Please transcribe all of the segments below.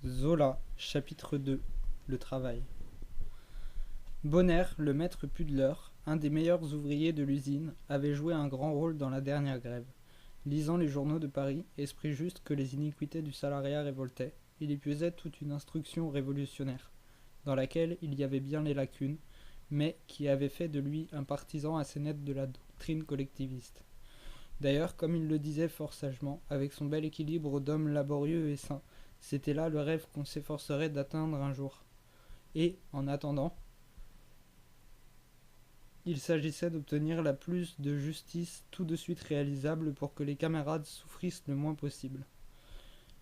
Zola, chapitre 2. Le travail. Bonner, le maître Pudler, un des meilleurs ouvriers de l'usine, avait joué un grand rôle dans la dernière grève. Lisant les journaux de Paris, esprit juste que les iniquités du salariat révoltaient, il y puisait toute une instruction révolutionnaire, dans laquelle il y avait bien les lacunes, mais qui avait fait de lui un partisan assez net de la doctrine collectiviste. D'ailleurs, comme il le disait fort sagement, avec son bel équilibre d'homme laborieux et sain, c'était là le rêve qu'on s'efforcerait d'atteindre un jour. Et, en attendant, il s'agissait d'obtenir la plus de justice tout de suite réalisable pour que les camarades souffrissent le moins possible.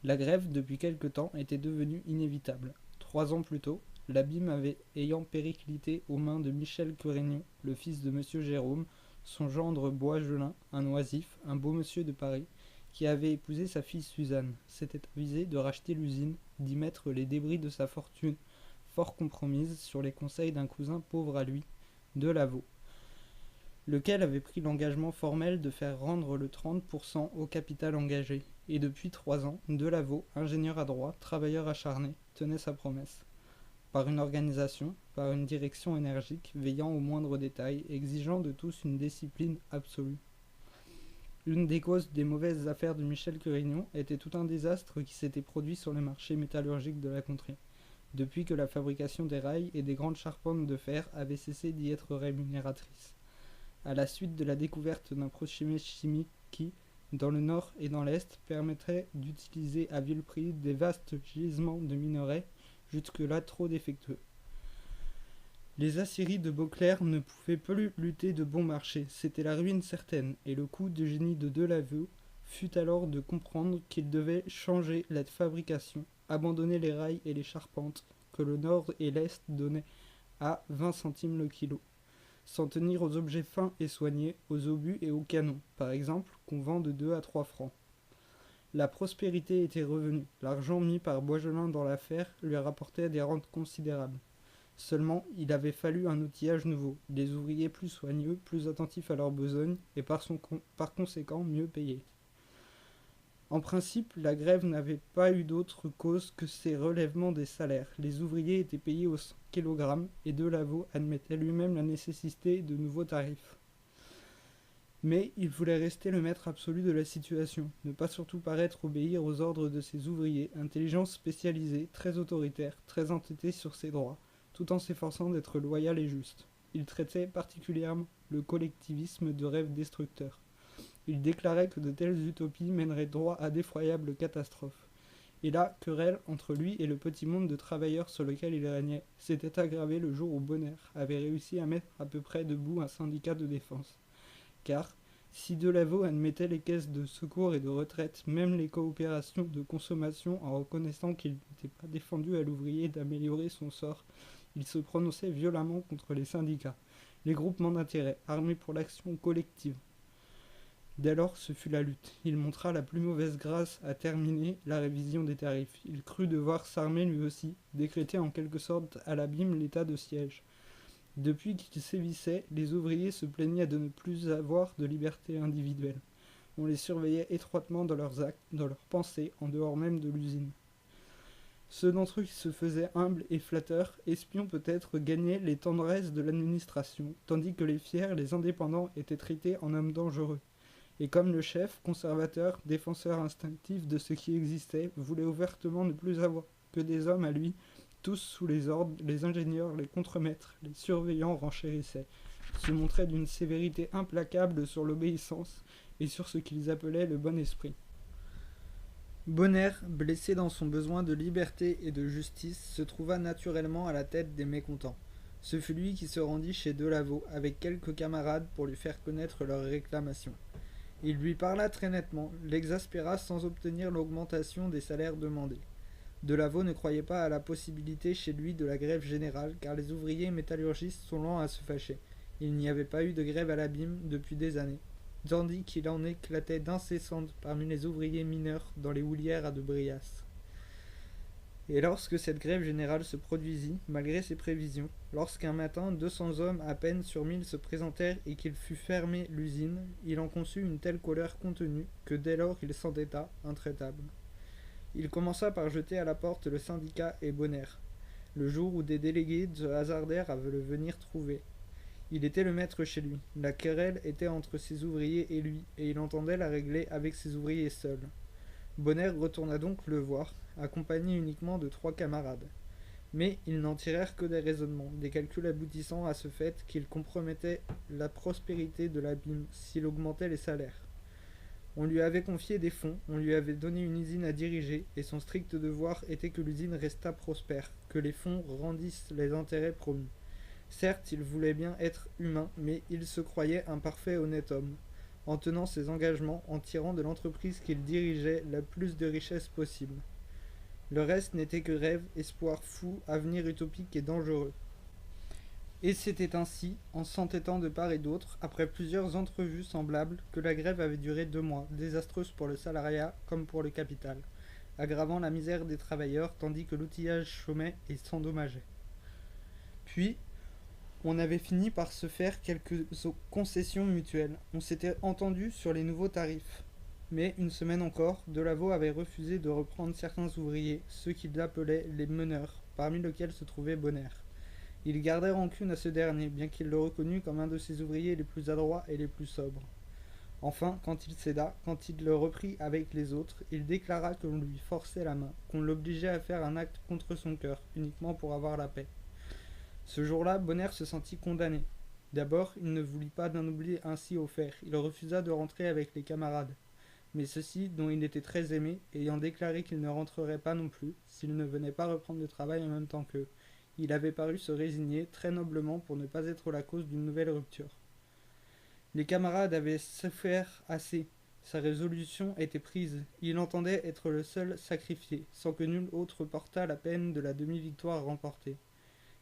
La grève, depuis quelque temps, était devenue inévitable. 3 ans plus tôt, l'abîme ayant périclité aux mains de Michel Querignon, le fils de M. Jérôme, son gendre Boisgelin, un oisif, un beau monsieur de Paris, qui avait épousé sa fille Suzanne, s'était avisé de racheter l'usine, d'y mettre les débris de sa fortune, fort compromise sur les conseils d'un cousin pauvre à lui, Delaveau, lequel avait pris l'engagement formel de faire rendre le 30% au capital engagé. Et depuis 3 ans, Delaveau, ingénieur adroit, travailleur acharné, tenait sa promesse. Par une organisation, par une direction énergique, veillant aux moindres détails, exigeant de tous une discipline absolue. L'une des causes des mauvaises affaires de Michel Querignon était tout un désastre qui s'était produit sur le marché métallurgique de la contrée, depuis que la fabrication des rails et des grandes charpentes de fer avait cessé d'y être rémunératrice. À la suite de la découverte d'un procédé chimique qui, dans le nord et dans l'est, permettrait d'utiliser à vil prix des vastes gisements de minerais jusque-là trop défectueux. Les aciéries de Beauclerc ne pouvaient plus lutter de bon marché, c'était la ruine certaine, et le coup de génie de Delaveau fut alors de comprendre qu'il devait changer la fabrication, abandonner les rails et les charpentes que le nord et l'est donnaient à 20 centimes le kilo, s'en tenir aux objets fins et soignés, aux obus et aux canons, par exemple, qu'on vend de 2 à 3 francs. La prospérité était revenue, l'argent mis par Boisgelin dans l'affaire lui rapportait des rentes considérables. Seulement, il avait fallu un outillage nouveau, des ouvriers plus soigneux, plus attentifs à leurs besognes, et par conséquent mieux payés. En principe, la grève n'avait pas eu d'autre cause que ces relèvements des salaires. Les ouvriers étaient payés au 100 kg et Delaveau admettait lui-même la nécessité de nouveaux tarifs. Mais il voulait rester le maître absolu de la situation, ne pas surtout paraître obéir aux ordres de ses ouvriers, intelligence spécialisée, très autoritaire, très entêté sur ses droits, tout en s'efforçant d'être loyal et juste. Il traitait particulièrement le collectivisme de rêve destructeur. Il déclarait que de telles utopies mèneraient droit à d'effroyables catastrophes. Et la querelle entre lui et le petit monde de travailleurs sur lequel il régnait s'était aggravée le jour où Bonner avait réussi à mettre à peu près debout un syndicat de défense. Car, si Delaveau admettait les caisses de secours et de retraite, même les coopérations de consommation, en reconnaissant qu'il n'était pas défendu à l'ouvrier d'améliorer son sort, il se prononçait violemment contre les syndicats, les groupements d'intérêt, armés pour l'action collective. Dès lors, ce fut la lutte. Il montra la plus mauvaise grâce à terminer la révision des tarifs. Il crut devoir s'armer lui aussi, décréter en quelque sorte à l'abîme l'état de siège. Depuis qu'il sévissait, les ouvriers se plaignaient de ne plus avoir de liberté individuelle. On les surveillait étroitement dans leurs actes, dans leurs pensées, en dehors même de l'usine. Ceux d'entre eux qui se faisaient humbles et flatteurs, espions peut-être, gagnaient les tendresses de l'administration, tandis que les fiers, les indépendants, étaient traités en hommes dangereux. Et comme le chef, conservateur, défenseur instinctif de ce qui existait, voulait ouvertement ne plus avoir que des hommes à lui, tous sous les ordres, les ingénieurs, les contremaîtres, les surveillants renchérissaient, se montraient d'une sévérité implacable sur l'obéissance et sur ce qu'ils appelaient le bon esprit. Bonner, blessé dans son besoin de liberté et de justice, se trouva naturellement à la tête des mécontents. Ce fut lui qui se rendit chez Delaveau avec quelques camarades pour lui faire connaître leurs réclamations. Il lui parla très nettement, l'exaspéra sans obtenir l'augmentation des salaires demandés. Delaveau ne croyait pas à la possibilité chez lui de la grève générale, car les ouvriers métallurgistes sont lents à se fâcher. Il n'y avait pas eu de grève à l'abîme depuis des années, tandis qu'il en éclatait d'incessantes parmi les ouvriers mineurs dans les houlières à de Brias. Et lorsque cette grève générale se produisit, malgré ses prévisions, lorsqu'un matin 200 hommes à peine sur 1000 se présentèrent et qu'il fut fermé l'usine, il en conçut une telle colère contenue que dès lors il s'entêta, intraitable. Il commença par jeter à la porte le syndicat et Bonner, le jour où des délégués se hasardèrent à le venir trouver. Il était le maître chez lui. La querelle était entre ses ouvriers et lui, et il entendait la régler avec ses ouvriers seuls. Bonner retourna donc le voir, accompagné uniquement de 3 camarades. Mais ils n'en tirèrent que des raisonnements, des calculs aboutissant à ce fait qu'il compromettait la prospérité de l'abîme s'il augmentait les salaires. On lui avait confié des fonds, on lui avait donné une usine à diriger, et son strict devoir était que l'usine restât prospère, que les fonds rendissent les intérêts promis. Certes, il voulait bien être humain, mais il se croyait un parfait honnête homme, en tenant ses engagements, en tirant de l'entreprise qu'il dirigeait la plus de richesse possible. Le reste n'était que rêve, espoir fou, avenir utopique et dangereux. Et c'était ainsi, en s'entêtant de part et d'autre, après plusieurs entrevues semblables, que la grève avait duré 2 mois, désastreuse pour le salariat comme pour le capital, aggravant la misère des travailleurs tandis que l'outillage chômait et s'endommageait. Puis, on avait fini par se faire quelques concessions mutuelles. On s'était entendu sur les nouveaux tarifs. Mais une semaine encore, Delaveau avait refusé de reprendre certains ouvriers, ceux qu'il appelait les meneurs, parmi lesquels se trouvait Bonner. Il gardait rancune à ce dernier, bien qu'il le reconnût comme un de ses ouvriers les plus adroits et les plus sobres. Enfin, quand il céda, quand il le reprit avec les autres, il déclara qu'on lui forçait la main, qu'on l'obligeait à faire un acte contre son cœur, uniquement pour avoir la paix. Ce jour-là, Bonner se sentit condamné. D'abord, il ne voulut pas d'un oubli ainsi offert, il refusa de rentrer avec les camarades. Mais ceux-ci, dont il était très aimé, ayant déclaré qu'il ne rentrerait pas non plus, s'il ne venait pas reprendre le travail en même temps qu'eux, il avait paru se résigner très noblement pour ne pas être la cause d'une nouvelle rupture. Les camarades avaient souffert assez. Sa résolution était prise. Il entendait être le seul sacrifié, sans que nul autre portât la peine de la demi-victoire remportée.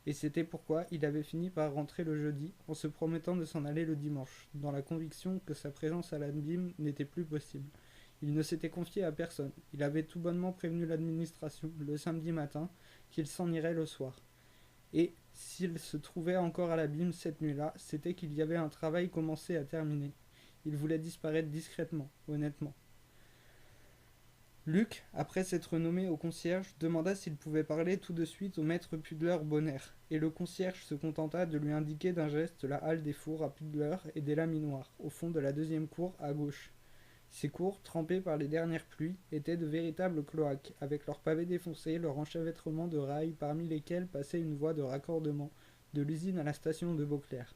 Et c'était pourquoi il avait fini par rentrer le jeudi, en se promettant de s'en aller le dimanche, dans la conviction que sa présence à l'abîme n'était plus possible. Il ne s'était confié à personne. Il avait tout bonnement prévenu l'administration, le samedi matin, qu'il s'en irait le soir. Et s'il se trouvait encore à l'abîme cette nuit-là, c'était qu'il y avait un travail commencé à terminer. Il voulait disparaître discrètement, honnêtement. Luc, après s'être nommé au concierge, demanda s'il pouvait parler tout de suite au maître Pudler Bonner, et le concierge se contenta de lui indiquer d'un geste la halle des fours à Pudler et des laminoirs, au fond de la deuxième cour à gauche. Ces cours, trempées par les dernières pluies, étaient de véritables cloaques, avec leurs pavés défoncés, leur enchevêtrement de rails parmi lesquels passait une voie de raccordement, de l'usine à la station de Beauclerc.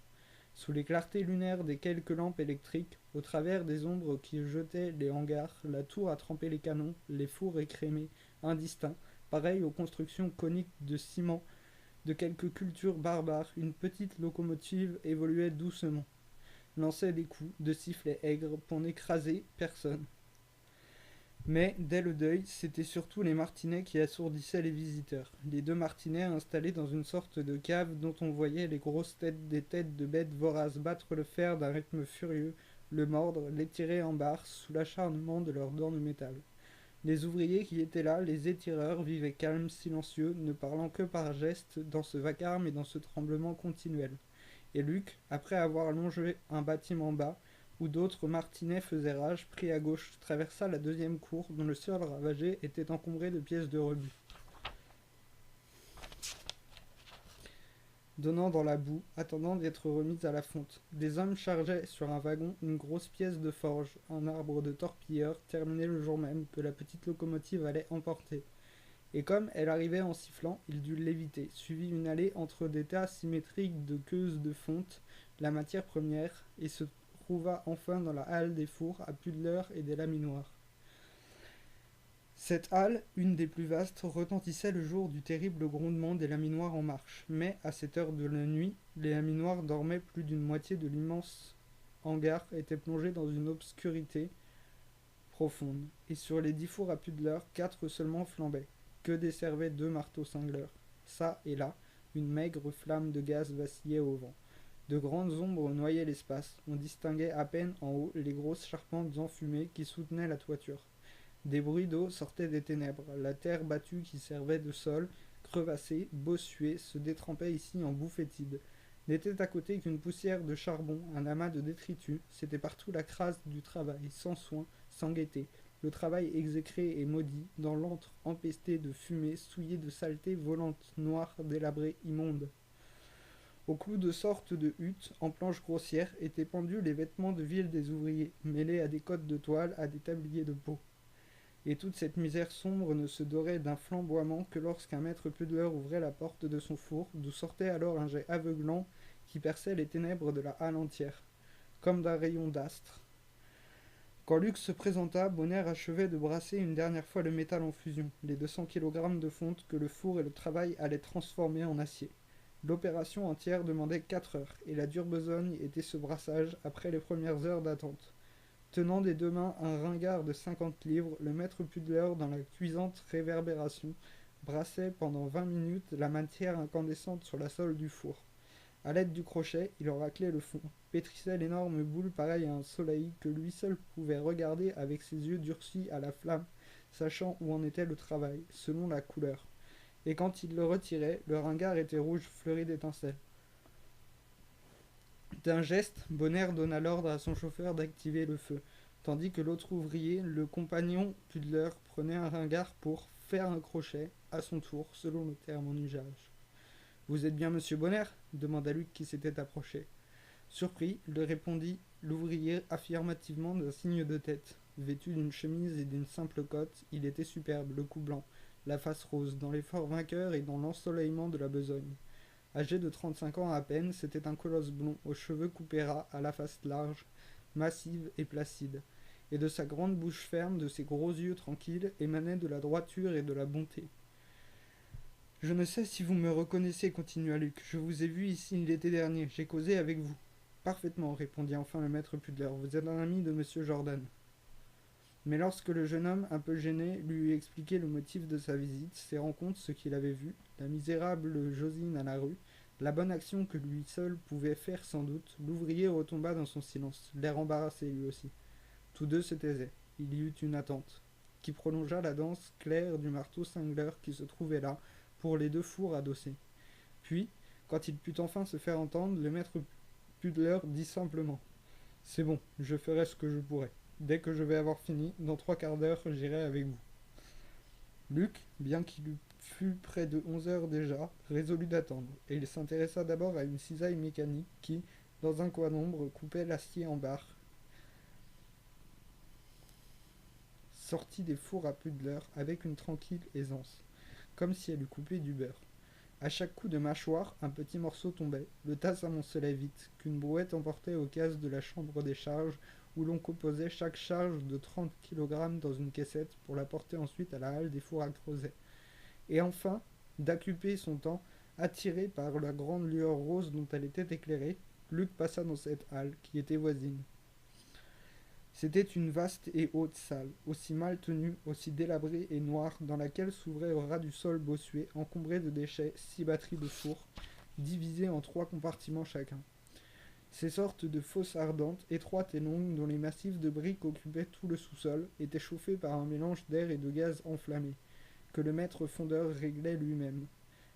Sous les clartés lunaires des quelques lampes électriques, au travers des ombres qui jetaient les hangars, la tour à tremper les canons, les fours écrémés, indistincts, pareils aux constructions coniques de ciment de quelques cultures barbares, une petite locomotive évoluait doucement, lançait des coups de sifflet aigre pour n'écraser personne. Mais, dès le deuil, c'étaient surtout les martinets qui assourdissaient les visiteurs. Les 2 martinets installés dans une sorte de cave dont on voyait les grosses têtes des têtes de bêtes voraces battre le fer d'un rythme furieux, le mordre, l'étirer en barre sous l'acharnement de leurs dents de métal. Les ouvriers qui étaient là, les étireurs, vivaient calmes, silencieux, ne parlant que par gestes dans ce vacarme et dans ce tremblement continuel. Et Luc, après avoir longé un bâtiment bas, où d'autres martinets faisaient rage, pris à gauche, traversa la deuxième cour, dont le sol ravagé était encombré de pièces de rebut. Donnant dans la boue, attendant d'être remise à la fonte. Des hommes chargeaient sur un wagon une grosse pièce de forge, un arbre de torpilleur, terminé le jour même, que la petite locomotive allait emporter. Et comme elle arrivait en sifflant, il dut l'éviter, suivit une allée entre des tas symétriques de queues de fonte, la matière première, et se trouva enfin dans la halle des fours à Pudler et des laminoirs. Cette halle, une des plus vastes, retentissait le jour du terrible grondement des laminoirs en marche, mais à cette heure de la nuit, les laminoirs dormaient, plus d'une moitié de l'immense hangar était plongé dans une obscurité profonde, et sur les 10 fours à Pudler, 4 seulement flambaient, que desservaient 2 marteaux cingleurs. Ça et là, une maigre flamme de gaz vacillait au vent. De grandes ombres noyaient l'espace, on distinguait à peine en haut les grosses charpentes enfumées qui soutenaient la toiture. Des bruits d'eau sortaient des ténèbres, la terre battue qui servait de sol, crevassée, bossuée, se détrempait ici en boue fétide. N'était à côté qu'une poussière de charbon, un amas de détritus, c'était partout la crasse du travail, sans soin, sans gaieté, Le travail exécré et maudit, dans l'antre empesté de fumée, souillé de saleté volante, noire, délabrée, immonde. Au clou de sortes de huttes, en planches grossières, étaient pendus les vêtements de ville des ouvriers, mêlés à des cottes de toile, à des tabliers de peau. Et toute cette misère sombre ne se dorait d'un flamboiement que lorsqu'un maître pudeur ouvrait la porte de son four, d'où sortait alors un jet aveuglant qui perçait les ténèbres de la halle entière, comme d'un rayon d'astre. Quand Luc se présenta, Bonner achevait de brasser une dernière fois le métal en fusion, les 200 kg de fonte que le four et le travail allaient transformer en acier. L'opération entière demandait 4 heures, et la dure besogne était ce brassage après les premières heures d'attente. Tenant des deux mains un ringard de 50 livres, le maître pudeleur, dans la cuisante réverbération, brassait pendant 20 minutes la matière incandescente sur la sole du four. À l'aide du crochet, il en raclait le fond, pétrissait l'énorme boule pareille à un soleil que lui seul pouvait regarder avec ses yeux durcis à la flamme, sachant où en était le travail, selon la couleur. Et quand il le retirait, le ringard était rouge fleuri d'étincelles. D'un geste, Bonner donna l'ordre à son chauffeur d'activer le feu, tandis que l'autre ouvrier, le compagnon Pudler, prenait un ringard pour faire un crochet, à son tour, selon le terme en usage. Vous êtes bien monsieur Bonner demanda Luc qui s'était approché. Surpris, le répondit l'ouvrier affirmativement d'un signe de tête. Vêtu d'une chemise et d'une simple cotte, il était superbe, le cou blanc, la face rose, dans l'effort vainqueur et dans l'ensoleillement de la besogne. Âgé de 35 ans à peine, c'était un colosse blond, aux cheveux coupés ras, à la face large, massive et placide. Et de sa grande bouche ferme, de ses gros yeux tranquilles, émanait de la droiture et de la bonté. Je ne sais si vous me reconnaissez, continua Luc. Je vous ai vu ici l'été dernier. J'ai causé avec vous. Parfaitement, répondit enfin le maître Pudler. Vous êtes un ami de monsieur Jordan. Mais lorsque le jeune homme, un peu gêné, lui eut expliqué le motif de sa visite, ses rencontres, ce qu'il avait vu, la misérable Josine à la rue, la bonne action que lui seul pouvait faire sans doute, l'ouvrier retomba dans son silence, l'air embarrassé lui aussi. Tous deux se taisaient. Il y eut une attente, qui prolongea la danse claire du marteau cingleur qui se trouvait là, pour les deux fours adossés. Puis, quand il put enfin se faire entendre, le maître Pudler dit simplement « C'est bon, je ferai ce que je pourrai. Dès que je vais avoir fini, dans 3/4 d'heure, j'irai avec vous. » Luc, bien qu'il fût près de 11 heures déjà, résolut d'attendre, et il s'intéressa d'abord à une cisaille mécanique qui, dans un coin d'ombre, coupait l'acier en barres, sortit des fours à Pudler avec une tranquille aisance, comme si elle eût coupé du beurre. À chaque coup de mâchoire, un petit morceau tombait. Le tas s'amoncelait vite, qu'une brouette emportait aux cases de la chambre des charges, où l'on composait chaque charge de 30 kg dans une caissette pour la porter ensuite à la halle des fours à creuset. Et enfin, d'occuper son temps, attiré par la grande lueur rose dont elle était éclairée, Luc passa dans cette halle, qui était voisine. C'était une vaste et haute salle, aussi mal tenue, aussi délabrée et noire, dans laquelle s'ouvrait au ras du sol bossué, encombré de déchets, 6 batteries de fours, divisées en 3 compartiments chacun. Ces sortes de fosses ardentes, étroites et longues, dont les massifs de briques occupaient tout le sous-sol, étaient chauffés par un mélange d'air et de gaz enflammé, que le maître fondeur réglait lui-même,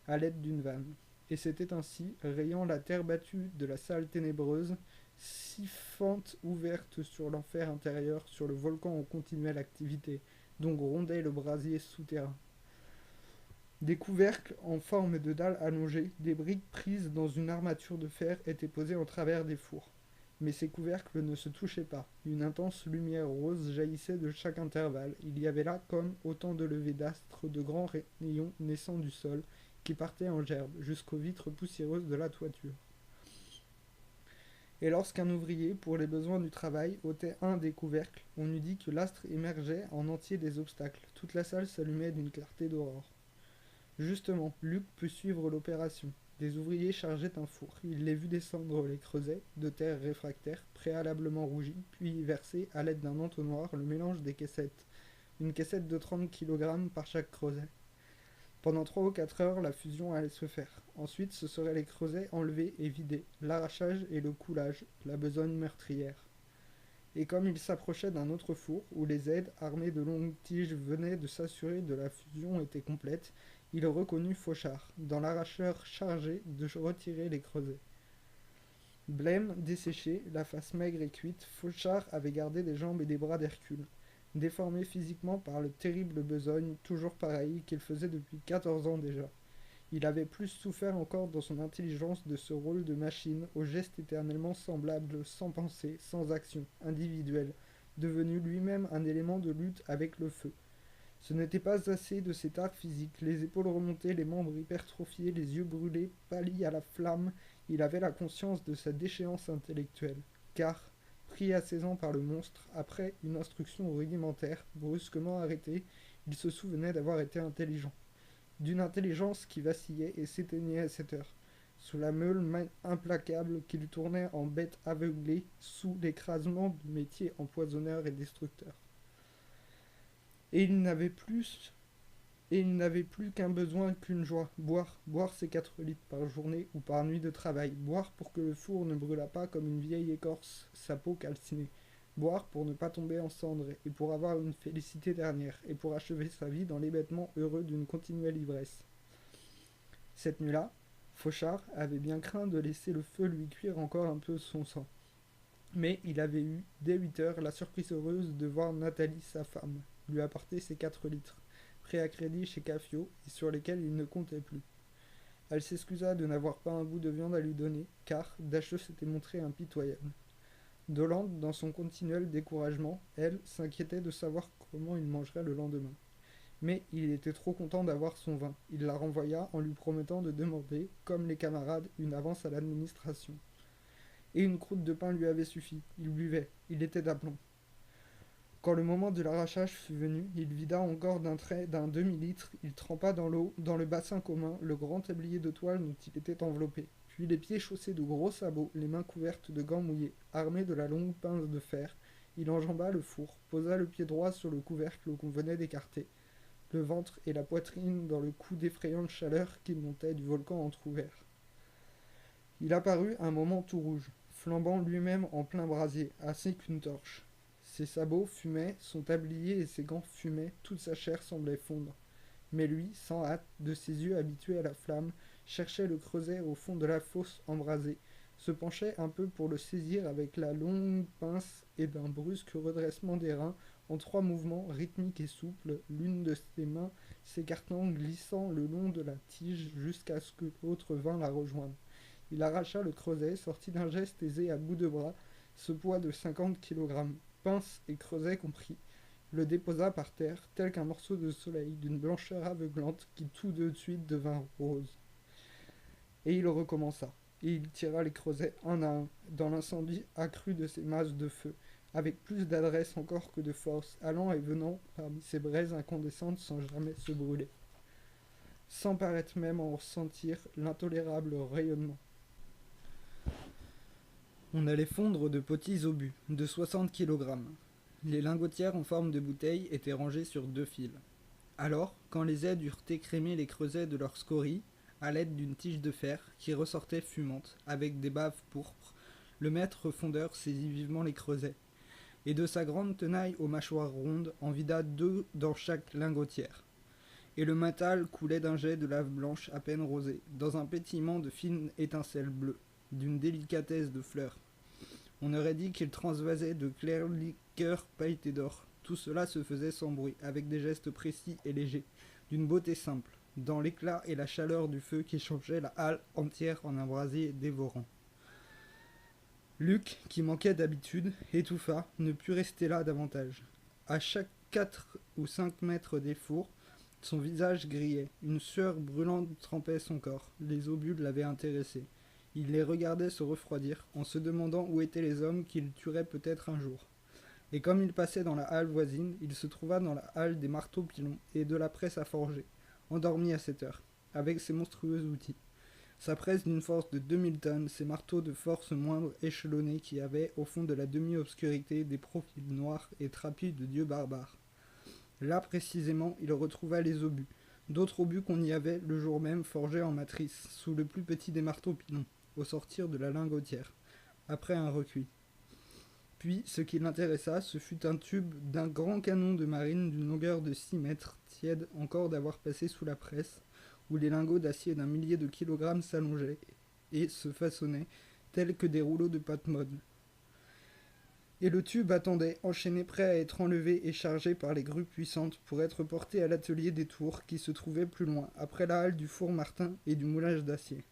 à l'aide d'une vanne. Et c'était ainsi, rayant la terre battue de la salle ténébreuse, 6 fentes ouvertes sur l'enfer intérieur, sur le volcan en continuelle activité, dont grondait le brasier souterrain. Des couvercles en forme de dalles allongées, des briques prises dans une armature de fer étaient posées en travers des fours. Mais ces couvercles ne se touchaient pas. Une intense lumière rose jaillissait de chaque intervalle. Il y avait là comme autant de levées d'astres, de grands rayons naissant du sol, qui partaient en gerbes jusqu'aux vitres poussiéreuses de la toiture. Et lorsqu'un ouvrier, pour les besoins du travail, ôtait un des couvercles, on eût dit que l'astre émergeait en entier des obstacles. Toute la salle s'allumait d'une clarté d'aurore. Justement, Luc put suivre l'opération. Des ouvriers chargeaient un four. Il les vit descendre les creusets de terre réfractaire, préalablement rougie, puis verser, à l'aide d'un entonnoir, le mélange des caissettes. Une caissette de 30 kg par chaque creuset. Pendant 3 ou 4 heures, la fusion allait se faire. Ensuite, ce seraient les creusets enlevés et vidés, l'arrachage et le coulage, la besogne meurtrière. Et comme il s'approchait d'un autre four, où les aides, armées de longues tiges, venaient de s'assurer de la fusion était complète, il reconnut Fauchard, dans l'arracheur chargé de retirer les creusets. Blême, desséché, la face maigre et cuite, Fauchard avait gardé des jambes et des bras d'Hercule. déformé physiquement par le terrible besogne, toujours pareil, qu'il faisait depuis 14 ans déjà. Il avait plus souffert encore dans son intelligence de ce rôle de machine, aux gestes éternellement semblables, sans pensée, sans action, individuelle, devenu lui-même un élément de lutte avec le feu. Ce n'était pas assez de cet art physique, les épaules remontées, les membres hypertrophiés, les yeux brûlés, pâlis à la flamme, il avait la conscience de sa déchéance intellectuelle. Car, pris à 16 ans par le monstre, après une instruction rudimentaire, brusquement arrêtée, il se souvenait d'avoir été intelligent. D'une intelligence qui vacillait et s'éteignait à cette heure, sous la meule implacable qu'il tournait en bête aveuglée, sous l'écrasement du métier empoisonneur et destructeur. Et il n'avait plus qu'un besoin, qu'une joie, boire ses 4 litres par journée ou par nuit de travail, boire pour que le four ne brûlât pas comme une vieille écorce sa peau calcinée, boire pour ne pas tomber en cendres et pour avoir une félicité dernière, et pour achever sa vie dans l'hébétement heureux d'une continuelle ivresse. Cette nuit-là, Fauchard avait bien craint de laisser le feu lui cuire encore un peu son sang. Mais il avait eu, dès 8 heures, la surprise heureuse de voir Nathalie, sa femme, lui apporter ses 4 litres, prêts à crédit chez Cafio et sur lesquels il ne comptait plus. Elle s'excusa de n'avoir pas un bout de viande à lui donner, car Dacheux s'était montré impitoyable. Dolente dans son continuel découragement, elle s'inquiétait de savoir comment il mangerait le lendemain. Mais il était trop content d'avoir son vin. Il la renvoya en lui promettant de demander, comme les camarades, une avance à l'administration. Et une croûte de pain lui avait suffi. Il buvait. Il était d'aplomb. Quand le moment de l'arrachage fut venu, il vida encore d'un trait d'un demi-litre, il trempa dans l'eau, dans le bassin commun, le grand tablier de toile dont il était enveloppé. Puis les pieds chaussés de gros sabots, les mains couvertes de gants mouillés, armé de la longue pince de fer, il enjamba le four, posa le pied droit sur le couvercle qu'on venait d'écarter, le ventre et la poitrine dans le coup d'effrayante chaleur qui montait du volcan entr'ouvert. Il apparut un moment tout rouge, flambant lui-même en plein brasier, ainsi qu'une torche. Ses sabots fumaient, son tablier et ses gants fumaient, toute sa chair semblait fondre. Mais lui, sans hâte, de ses yeux habitués à la flamme, cherchait le creuset au fond de la fosse embrasée, se penchait un peu pour le saisir avec la longue pince et d'un brusque redressement des reins, en 3 mouvements rythmiques et souples, l'une de ses mains s'écartant, glissant le long de la tige jusqu'à ce que l'autre vînt la rejoindre. Il arracha le creuset, sortit d'un geste aisé à bout de bras, ce poids de 50 kilogrammes, pince et creuset compris, le déposa par terre, tel qu'un morceau de soleil d'une blancheur aveuglante qui tout de suite devint rose. Et il recommença, et il tira les creusets un à un, dans l'incendie accru de ces masses de feu, avec plus d'adresse encore que de force, allant et venant parmi ces braises incandescentes sans jamais se brûler, sans paraître même en ressentir l'intolérable rayonnement. On allait fondre de petits obus, de 60 kilogrammes. Les lingotières en forme de bouteille étaient rangées sur 2 fils. Alors, quand les aides eurent écrémé les creusets de leurs scories, à l'aide d'une tige de fer qui ressortait fumante, avec des baves pourpres, le maître fondeur saisit vivement les creusets, et de sa grande tenaille aux mâchoires rondes en vida 2 dans chaque lingotière. Et le métal coulait d'un jet de lave blanche à peine rosée, dans un pétillement de fines étincelles bleues, d'une délicatesse de fleurs. On aurait dit qu'il transvasait de claires liqueurs pailletées d'or. Tout cela se faisait sans bruit, avec des gestes précis et légers, d'une beauté simple, dans l'éclat et la chaleur du feu qui changeait la halle entière en un brasier dévorant. Luc, qui manquait d'habitude, étouffa, ne put rester là davantage. À chaque 4 ou 5 mètres des fours, son visage grillait, une sueur brûlante trempait son corps, les obus l'avaient intéressé. Il les regardait se refroidir, en se demandant où étaient les hommes qu'il tuerait peut-être un jour. Et comme il passait dans la halle voisine, il se trouva dans la halle des marteaux-pilons et de la presse à forger, endormi à cette heure, avec ses monstrueux outils. Sa presse d'une force de 2000 tonnes, ses marteaux de force moindre échelonnés qui avaient, au fond de la demi-obscurité, des profils noirs et trapus de dieux barbares. Là, précisément, il retrouva les obus, d'autres obus qu'on y avait, le jour même, forgés en matrice, sous le plus petit des marteaux-pilons, au sortir de la lingotière, après un recuit. Puis, ce qui l'intéressa, ce fut un tube d'un grand canon de marine d'une longueur de 6 mètres, tiède encore d'avoir passé sous la presse, où les lingots d'acier d'un millier de kilogrammes s'allongeaient et se façonnaient, tels que des rouleaux de pâte mode. Et le tube attendait, enchaîné prêt à être enlevé et chargé par les grues puissantes pour être porté à l'atelier des tours qui se trouvait plus loin, après la halle du four Martin et du moulage d'acier.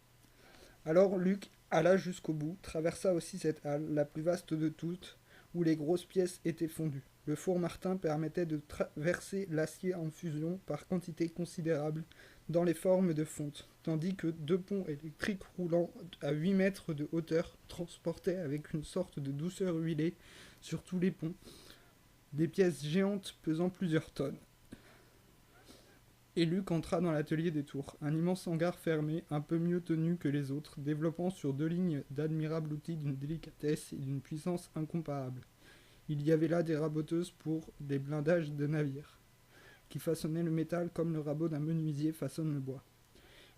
Alors Luc alla jusqu'au bout, traversa aussi cette halle, la plus vaste de toutes, où les grosses pièces étaient fondues. Le four Martin permettait de verser l'acier en fusion par quantité considérable dans les formes de fonte, tandis que deux ponts électriques roulant à 8 mètres de hauteur transportaient avec une sorte de douceur huilée sur tous les ponts des pièces géantes pesant plusieurs tonnes. Et Luc entra dans l'atelier des tours, un immense hangar fermé, un peu mieux tenu que les autres, développant sur 2 lignes d'admirables outils d'une délicatesse et d'une puissance incomparables. Il y avait là des raboteuses pour des blindages de navires, qui façonnaient le métal comme le rabot d'un menuisier façonne le bois.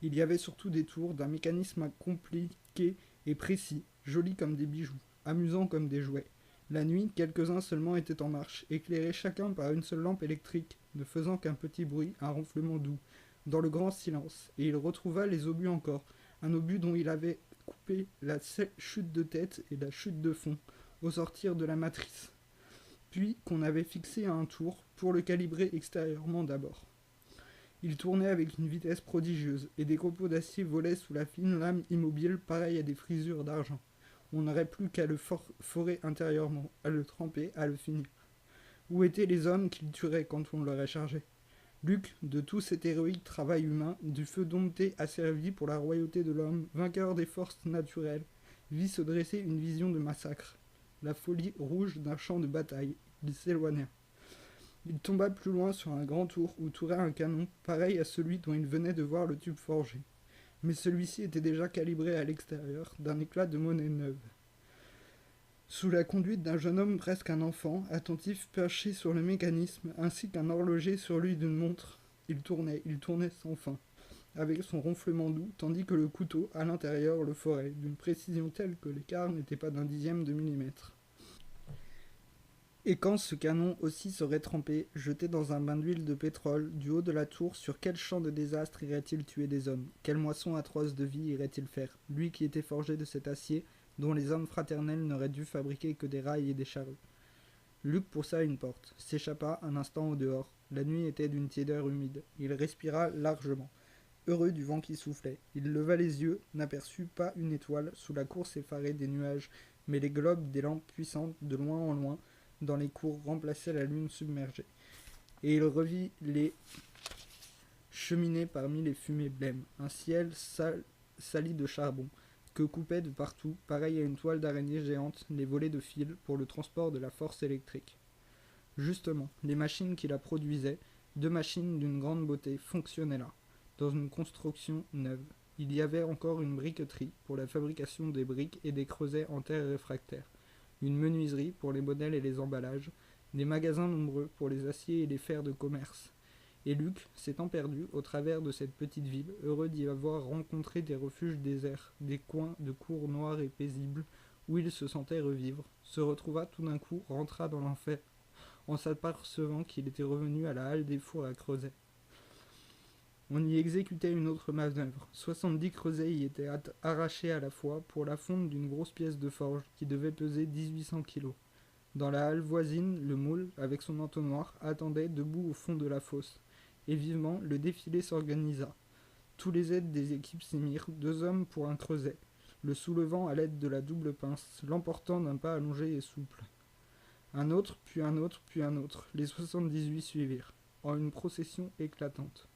Il y avait surtout des tours d'un mécanisme compliqué et précis, jolis comme des bijoux, amusants comme des jouets. La nuit, quelques-uns seulement étaient en marche, éclairés chacun par une seule lampe électrique, ne faisant qu'un petit bruit, un ronflement doux, dans le grand silence, et il retrouva les obus encore, un obus dont il avait coupé la chute de tête et la chute de fond, au sortir de la matrice, puis qu'on avait fixé à un tour, pour le calibrer extérieurement d'abord. Il tournait avec une vitesse prodigieuse, et des copeaux d'acier volaient sous la fine lame immobile pareille à des frisures d'argent. On n'aurait plus qu'à le forer intérieurement, à le tremper, à le finir. Où étaient les hommes qu'il tuerait quand on l'aurait chargé? Luc, de tout cet héroïque travail humain, du feu dompté asservi pour la royauté de l'homme, vainqueur des forces naturelles, vit se dresser une vision de massacre. La folie rouge d'un champ de bataille. Il s'éloigna. Il tomba plus loin sur un grand tour où tourait un canon, pareil à celui dont il venait de voir le tube forgé. Mais celui-ci était déjà calibré à l'extérieur, d'un éclat de monnaie neuve. Sous la conduite d'un jeune homme presque un enfant, attentif perché sur le mécanisme, ainsi qu'un horloger sur lui d'une montre, il tournait sans fin, avec son ronflement doux, tandis que le couteau, à l'intérieur, le forait, d'une précision telle que l'écart n'était pas d'un dixième de millimètre. Et quand ce canon aussi serait trempé, jeté dans un bain d'huile de pétrole, du haut de la tour, sur quel champ de désastre irait-il tuer des hommes? Quelle moisson atroce de vie irait-il faire? Lui qui était forgé de cet acier, dont les hommes fraternels n'auraient dû fabriquer que des rails et des charrues. Luc poussa une porte, s'échappa un instant au dehors. La nuit était d'une tiédeur humide. Il respira largement, heureux du vent qui soufflait. Il leva les yeux, n'aperçut pas une étoile sous la course effarée des nuages, mais les globes des lampes puissantes de loin en loin, dans les cours remplaçaient la lune submergée. Et il revit les cheminées parmi les fumées blêmes, un ciel sali de charbon, que coupaient de partout, pareil à une toile d'araignée géante, les volets de fil pour le transport de la force électrique. Justement, les machines qui la produisaient, 2 machines d'une grande beauté, fonctionnaient là, dans une construction neuve. Il y avait encore une briqueterie pour la fabrication des briques et des creusets en terre réfractaire, une menuiserie pour les modèles et les emballages, des magasins nombreux pour les aciers et les fers de commerce. Et Luc, s'étant perdu au travers de cette petite ville, heureux d'y avoir rencontré des refuges déserts, des coins de cours noirs et paisibles, où il se sentait revivre, se retrouva tout d'un coup, rentra dans l'enfer, en s'apercevant qu'il était revenu à la halle des fours à Creuset. On y exécutait une autre manœuvre. 70 creusets y étaient arrachés à la fois pour la fonte d'une grosse pièce de forge qui devait peser 1800 kilos. Dans la halle voisine, le moule, avec son entonnoir, attendait debout au fond de la fosse. Et vivement, le défilé s'organisa. Tous les aides des équipes s'y mirent, 2 hommes pour un creuset, le soulevant à l'aide de la double pince, l'emportant d'un pas allongé et souple. Un autre, puis un autre, puis un autre. Les 78 suivirent, en une procession éclatante.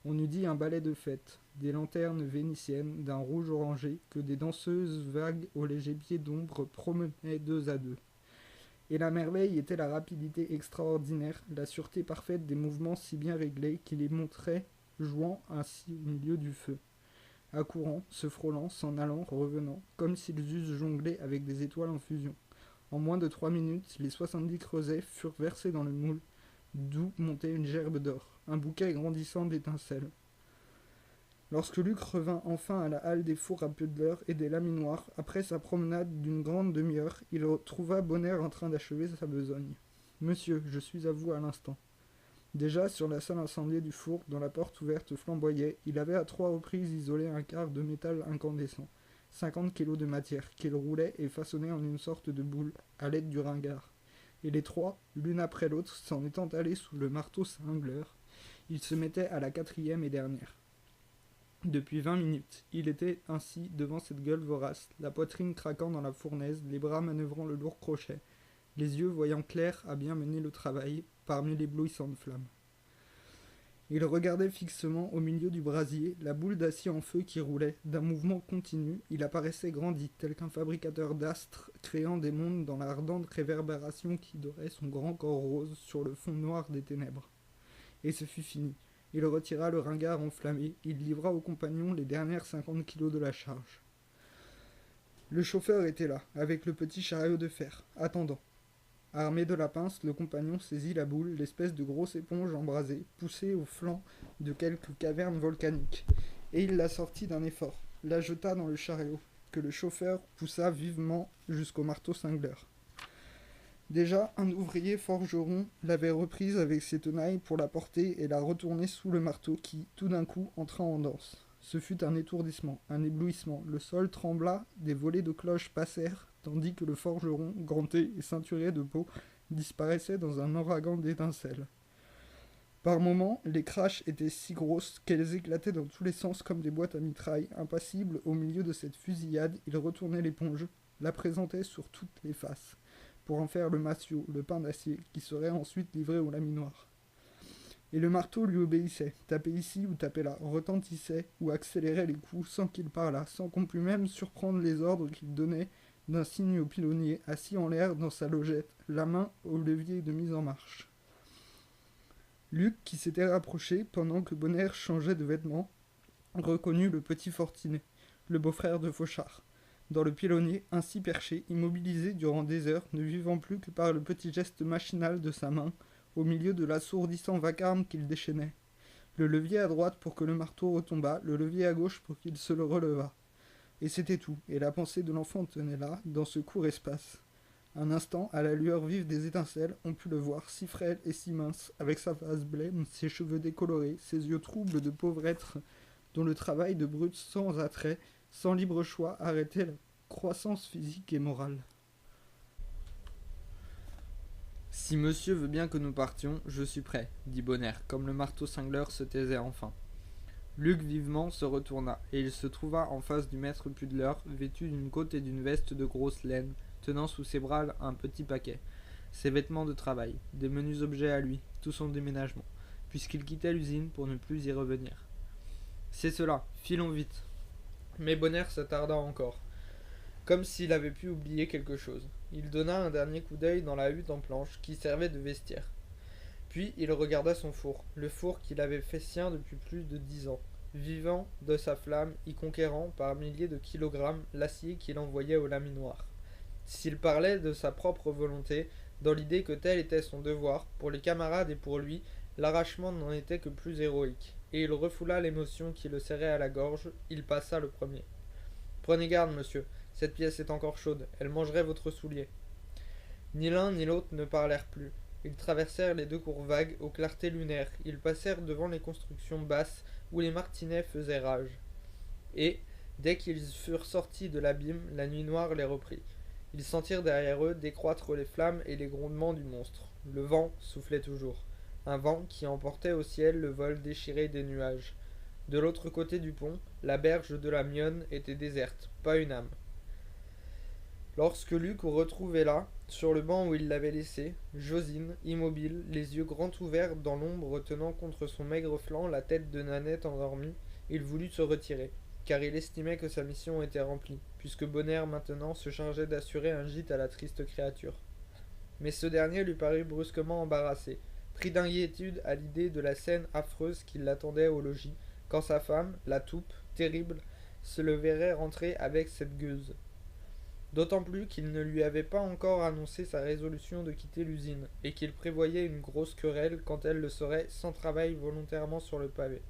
On eût dit un ballet de fête, des lanternes vénitiennes d'un rouge orangé que des danseuses vagues aux légers pieds d'ombre promenaient 2 à 2. Et la merveille était la rapidité extraordinaire, la sûreté parfaite des mouvements si bien réglés qui les montraient jouant ainsi au milieu du feu, accourant, se frôlant, s'en allant, revenant, comme s'ils eussent jonglé avec des étoiles en fusion. En moins de 3 minutes, les 70 creusets furent versés dans le moule, d'où montait une gerbe d'or, un bouquet grandissant d'étincelles. Lorsque Luc revint enfin à la halle des fours à Pudler et des laminoirs, après sa promenade d'une grande demi-heure, il trouva Bonner en train d'achever sa besogne. « Monsieur, je suis à vous à l'instant. » Déjà, sur la salle incendiée du four, dont la porte ouverte flamboyait, il avait à 3 reprises isolé un quart de métal incandescent. 50 kilos de matière, qu'il roulait et façonnait en une sorte de boule, à l'aide du ringard. Et les trois, l'une après l'autre, s'en étant allés sous le marteau cingleur, ils se mettaient à la quatrième et dernière. Depuis 20 minutes, il était ainsi devant cette gueule vorace, la poitrine craquant dans la fournaise, les bras manœuvrant le lourd crochet, les yeux voyant clair à bien mener le travail, parmi l'éblouissante flamme. Il regardait fixement au milieu du brasier la boule d'acier en feu qui roulait. D'un mouvement continu, il apparaissait grandi, tel qu'un fabricateur d'astres créant des mondes dans l'ardente réverbération qui dorait son grand corps rose sur le fond noir des ténèbres. Et ce fut fini. Il retira le ringard enflammé, il livra aux compagnons les dernières 50 kilos de la charge. Le chauffeur était là, avec le petit chariot de fer, attendant. Armé de la pince, le compagnon saisit la boule, l'espèce de grosse éponge embrasée, poussée au flanc de quelque caverne volcanique, et il la sortit d'un effort, la jeta dans le chariot, que le chauffeur poussa vivement jusqu'au marteau cingleur. Déjà, un ouvrier forgeron l'avait reprise avec ses tenailles pour la porter et la retourner sous le marteau qui, tout d'un coup, entra en danse. Ce fut un étourdissement, un éblouissement. Le sol trembla, des volées de cloches passèrent, tandis que le forgeron, ganté et ceinturé de peau, disparaissait dans un ouragan d'étincelles. Par moments, les craches étaient si grosses qu'elles éclataient dans tous les sens comme des boîtes à mitraille. Impassible au milieu de cette fusillade, il retournait l'éponge, la présentait sur toutes les faces, pour en faire le massio, le pain d'acier, qui serait ensuite livré au laminoir. Et le marteau lui obéissait, tapait ici ou tapait là, retentissait ou accélérait les coups sans qu'il parlât, sans qu'on pût même surprendre les ordres qu'il donnait d'un signe au pilonnier, assis en l'air dans sa logette, la main au levier de mise en marche. Luc, qui s'était rapproché pendant que Bonnaire changeait de vêtements, reconnut le petit Fortinet, le beau-frère de Fauchard, dans le pilonnier, ainsi perché, immobilisé durant des heures, ne vivant plus que par le petit geste machinal de sa main, au milieu de l'assourdissant vacarme qu'il déchaînait. Le levier à droite pour que le marteau retombât, le levier à gauche pour qu'il se le relevât. Et c'était tout, et la pensée de l'enfant tenait là, dans ce court espace. Un instant, à la lueur vive des étincelles, on put le voir, si frêle et si mince, avec sa face blême, ses cheveux décolorés, ses yeux troubles de pauvre être, dont le travail de brute sans attrait, sans libre choix, arrêtait la croissance physique et morale. « Si monsieur veut bien que nous partions, je suis prêt, dit Bonnaire, comme le marteau cingleur se taisait enfin. Luc vivement se retourna, et il se trouva en face du maître Pudler, vêtu d'une cotte et d'une veste de grosse laine, tenant sous ses bras un petit paquet, ses vêtements de travail, des menus objets à lui, tout son déménagement, puisqu'il quittait l'usine pour ne plus y revenir. C'est cela, filons vite. Mais Bonnaire s'attarda encore, comme s'il avait pu oublier quelque chose. Il donna un dernier coup d'œil dans la hutte en planche qui servait de vestiaire. Puis il regarda son four, le four qu'il avait fait sien depuis plus de 10 ans, vivant de sa flamme, y conquérant par milliers de kilogrammes l'acier qu'il envoyait au laminoir. S'il parlait de sa propre volonté, dans l'idée que tel était son devoir, pour les camarades et pour lui, l'arrachement n'en était que plus héroïque, et il refoula l'émotion qui le serrait à la gorge, il passa le premier. « Prenez garde, monsieur, cette pièce est encore chaude, elle mangerait votre soulier. » Ni l'un ni l'autre ne parlèrent plus. Ils traversèrent les deux cours vagues aux clartés lunaires, ils passèrent devant les constructions basses où les martinets faisaient rage. Et, dès qu'ils furent sortis de l'abîme, la nuit noire les reprit. Ils sentirent derrière eux décroître les flammes et les grondements du monstre. Le vent soufflait toujours, un vent qui emportait au ciel le vol déchiré des nuages. De l'autre côté du pont, la berge de la Mionne était déserte, pas une âme. Lorsque Luc retrouvé là, sur le banc où il l'avait laissé, Josine, immobile, les yeux grands ouverts dans l'ombre tenant contre son maigre flanc la tête de Nanette endormie, il voulut se retirer, car il estimait que sa mission était remplie, puisque Bonnaire maintenant se chargeait d'assurer un gîte à la triste créature. Mais ce dernier lui parut brusquement embarrassé, pris d'inquiétude à l'idée de la scène affreuse qui l'attendait au logis, quand sa femme, la toupe, terrible, se le verrait rentrer avec cette gueuse. D'autant plus qu'il ne lui avait pas encore annoncé sa résolution de quitter l'usine, et qu'il prévoyait une grosse querelle quand elle le serait sans travail volontairement sur le pavé.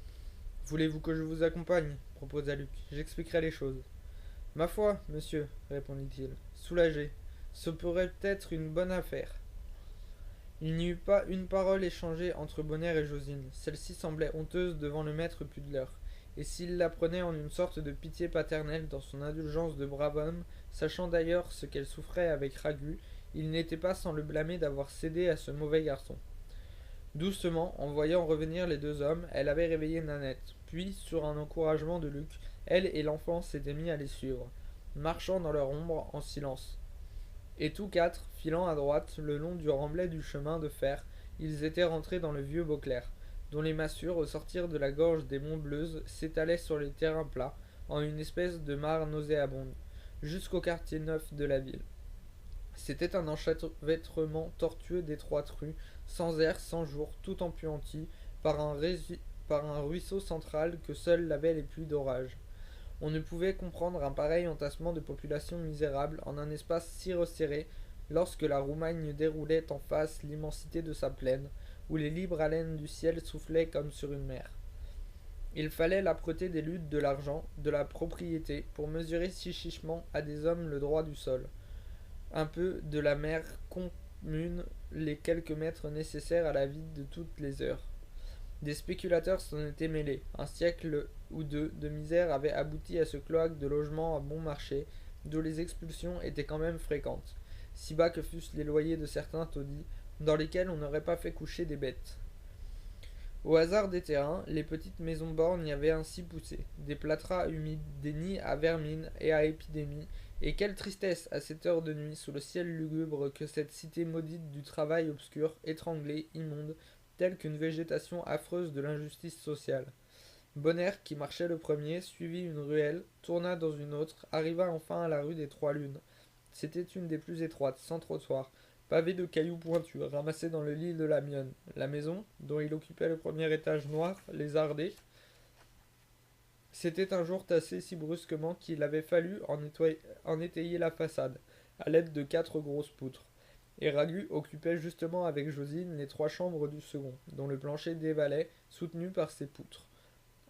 « Voulez-vous que je vous accompagne » proposa Luc. « J'expliquerai les choses. »« Ma foi, monsieur, répondit-il, soulagé, ce pourrait être une bonne affaire. » Il n'y eut pas une parole échangée entre Bonnaire et Josine. Celle-ci semblait honteuse devant le maître Pudler. et s'il la prenait en une sorte de pitié paternelle dans son indulgence de brave homme, sachant d'ailleurs ce qu'elle souffrait avec Ragu, il n'était pas sans le blâmer d'avoir cédé à ce mauvais garçon. Doucement, en voyant revenir les deux hommes, elle avait réveillé Nanette, puis, sur un encouragement de Luc, elle et l'enfant s'étaient mis à les suivre, marchant dans leur ombre en silence. Et tous quatre, filant à droite, le long du remblai du chemin de fer, ils étaient rentrés dans le vieux Beauclerc, dont les massures, au sortir de la gorge des monts Bleuses, s'étalaient sur les terrains plats, en une espèce de mare nauséabonde, jusqu'au quartier neuf de la ville. C'était un enchevêtrement tortueux d'étroites rues, sans air, sans jour, tout empuanti par un ruisseau central que seuls lavaient les pluies d'orage. On ne pouvait comprendre un pareil entassement de population misérable en un espace si resserré lorsque la Roumagne déroulait en face l'immensité de sa plaine, où les libres haleines du ciel soufflaient comme sur une mer. Il fallait l'âpreté des luttes de l'argent, de la propriété, pour mesurer si chichement à des hommes le droit du sol, un peu de la mer commune, les quelques mètres nécessaires à la vie de toutes les heures. Des spéculateurs s'en étaient mêlés. Un siècle ou deux de misère avait abouti à ce cloaque de logements à bon marché, d'où les expulsions étaient quand même fréquentes, si bas que fussent les loyers de certains taudis, dans lesquels on n'aurait pas fait coucher des bêtes. Au hasard des terrains, les petites maisons bornes y avaient ainsi poussé, des plâtras humides, des nids à vermine et à épidémie, et quelle tristesse à cette heure de nuit sous le ciel lugubre que cette cité maudite du travail obscur, étranglée, immonde, telle qu'une végétation affreuse de l'injustice sociale. Bonner, qui marchait le premier, suivit une ruelle, tourna dans une autre, arriva enfin à la rue des Trois Lunes. C'était une des plus étroites, sans trottoir, pavée de cailloux pointus, ramassés dans le lit de la Mionne. La maison, dont il occupait le premier étage noir, s'était un jour tassée si brusquement qu'il avait fallu en étayer la façade, à l'aide de 4 grosses poutres. Et Ragu occupait justement avec Josine les 3 chambres du second, dont le plancher dévalait, soutenu par ces poutres.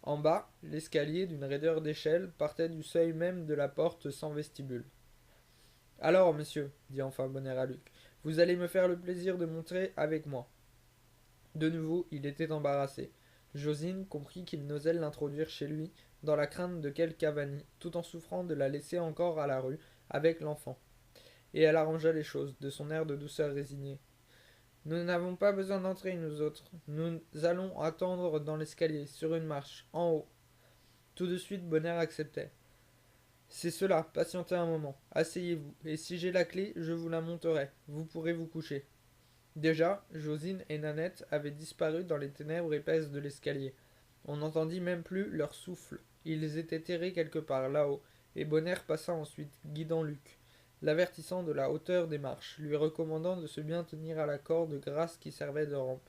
En bas, l'escalier, d'une raideur d'échelle, partait du seuil même de la porte sans vestibule. Alors, monsieur, dit enfin Bonner à Luc, vous allez me faire le plaisir de monter avec moi. De nouveau, il était embarrassé. Josine comprit qu'il n'osait l'introduire chez lui, dans la crainte de quelque avanie, tout en souffrant de la laisser encore à la rue, avec l'enfant. Et elle arrangea les choses, de son air de douceur résignée. Nous n'avons pas besoin d'entrer, nous autres. Nous allons attendre dans l'escalier, sur une marche, en haut. Tout de suite, Bonner acceptait. C'est cela, patientez un moment. Asseyez-vous, et si j'ai la clé, je vous la monterai. Vous pourrez vous coucher. Déjà, Josine et Nanette avaient disparu dans les ténèbres épaisses de l'escalier. On n'entendit même plus leur souffle. Ils étaient terrés quelque part là-haut, et Bonner passa ensuite, guidant Luc, l'avertissant de la hauteur des marches, lui recommandant de se bien tenir à la corde grasse qui servait de rampe.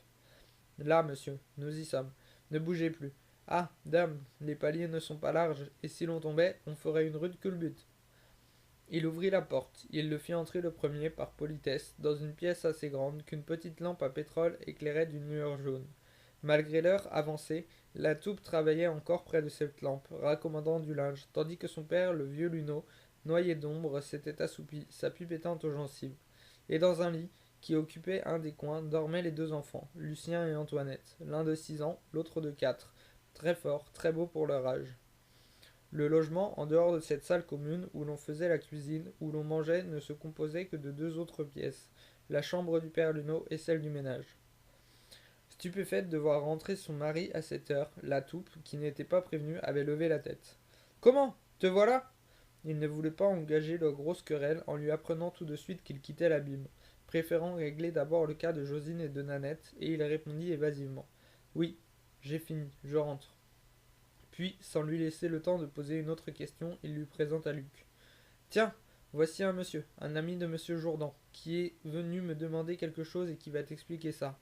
Là, monsieur, nous y sommes. Ne bougez plus. Ah, dame, les paliers ne sont pas larges, et si l'on tombait, on ferait une rude culbute. Il ouvrit la porte. Il le fit entrer le premier, par politesse, dans une pièce assez grande qu'une petite lampe à pétrole éclairait d'une lueur jaune. Malgré l'heure avancée, la toupe travaillait encore près de cette lampe, raccommodant du linge, tandis que son père, le vieux Luneau, noyé d'ombre, s'était assoupi, sa pipe éteinte aux gencives. Et dans un lit, qui occupait un des coins, dormaient les 2 enfants, Lucien et Antoinette, l'un de 6 ans, l'autre de 4, très forts, très beaux pour leur âge. Le logement, en dehors de cette salle commune où l'on faisait la cuisine, où l'on mangeait, ne se composait que de 2 autres pièces, la chambre du père Luneau et celle du ménage. Stupéfaite de voir rentrer son mari à cette heure, la toupe, qui n'était pas prévenue, avait levé la tête. Comment? Te voilà? Il ne voulait pas engager la grosse querelle en lui apprenant tout de suite qu'il quittait l'abîme, préférant régler d'abord le cas de Josine et de Nanette, et il répondit évasivement. Oui, j'ai fini, je rentre. Puis, sans lui laisser le temps de poser une autre question, il lui présenta Luc. Tiens, voici un monsieur, un ami de monsieur Jourdan, qui est venu me demander quelque chose et qui va t'expliquer ça.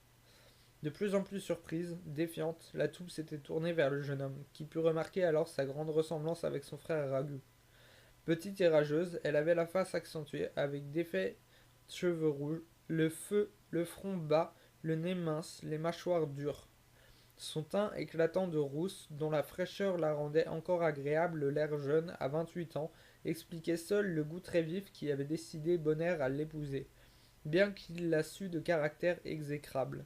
De plus en plus surprise, défiante, la toupe s'était tournée vers le jeune homme, qui put remarquer alors sa grande ressemblance avec son frère Ragu. Petite et rageuse, elle avait la face accentuée, avec d'épais cheveux rouges, le front bas, le nez mince, les mâchoires dures. Son teint éclatant de rousse, dont la fraîcheur la rendait encore agréable, l'air jeune, à 28 ans, expliquait seul le goût très vif qui avait décidé Bonner à l'épouser, bien qu'il la sût de caractère exécrable.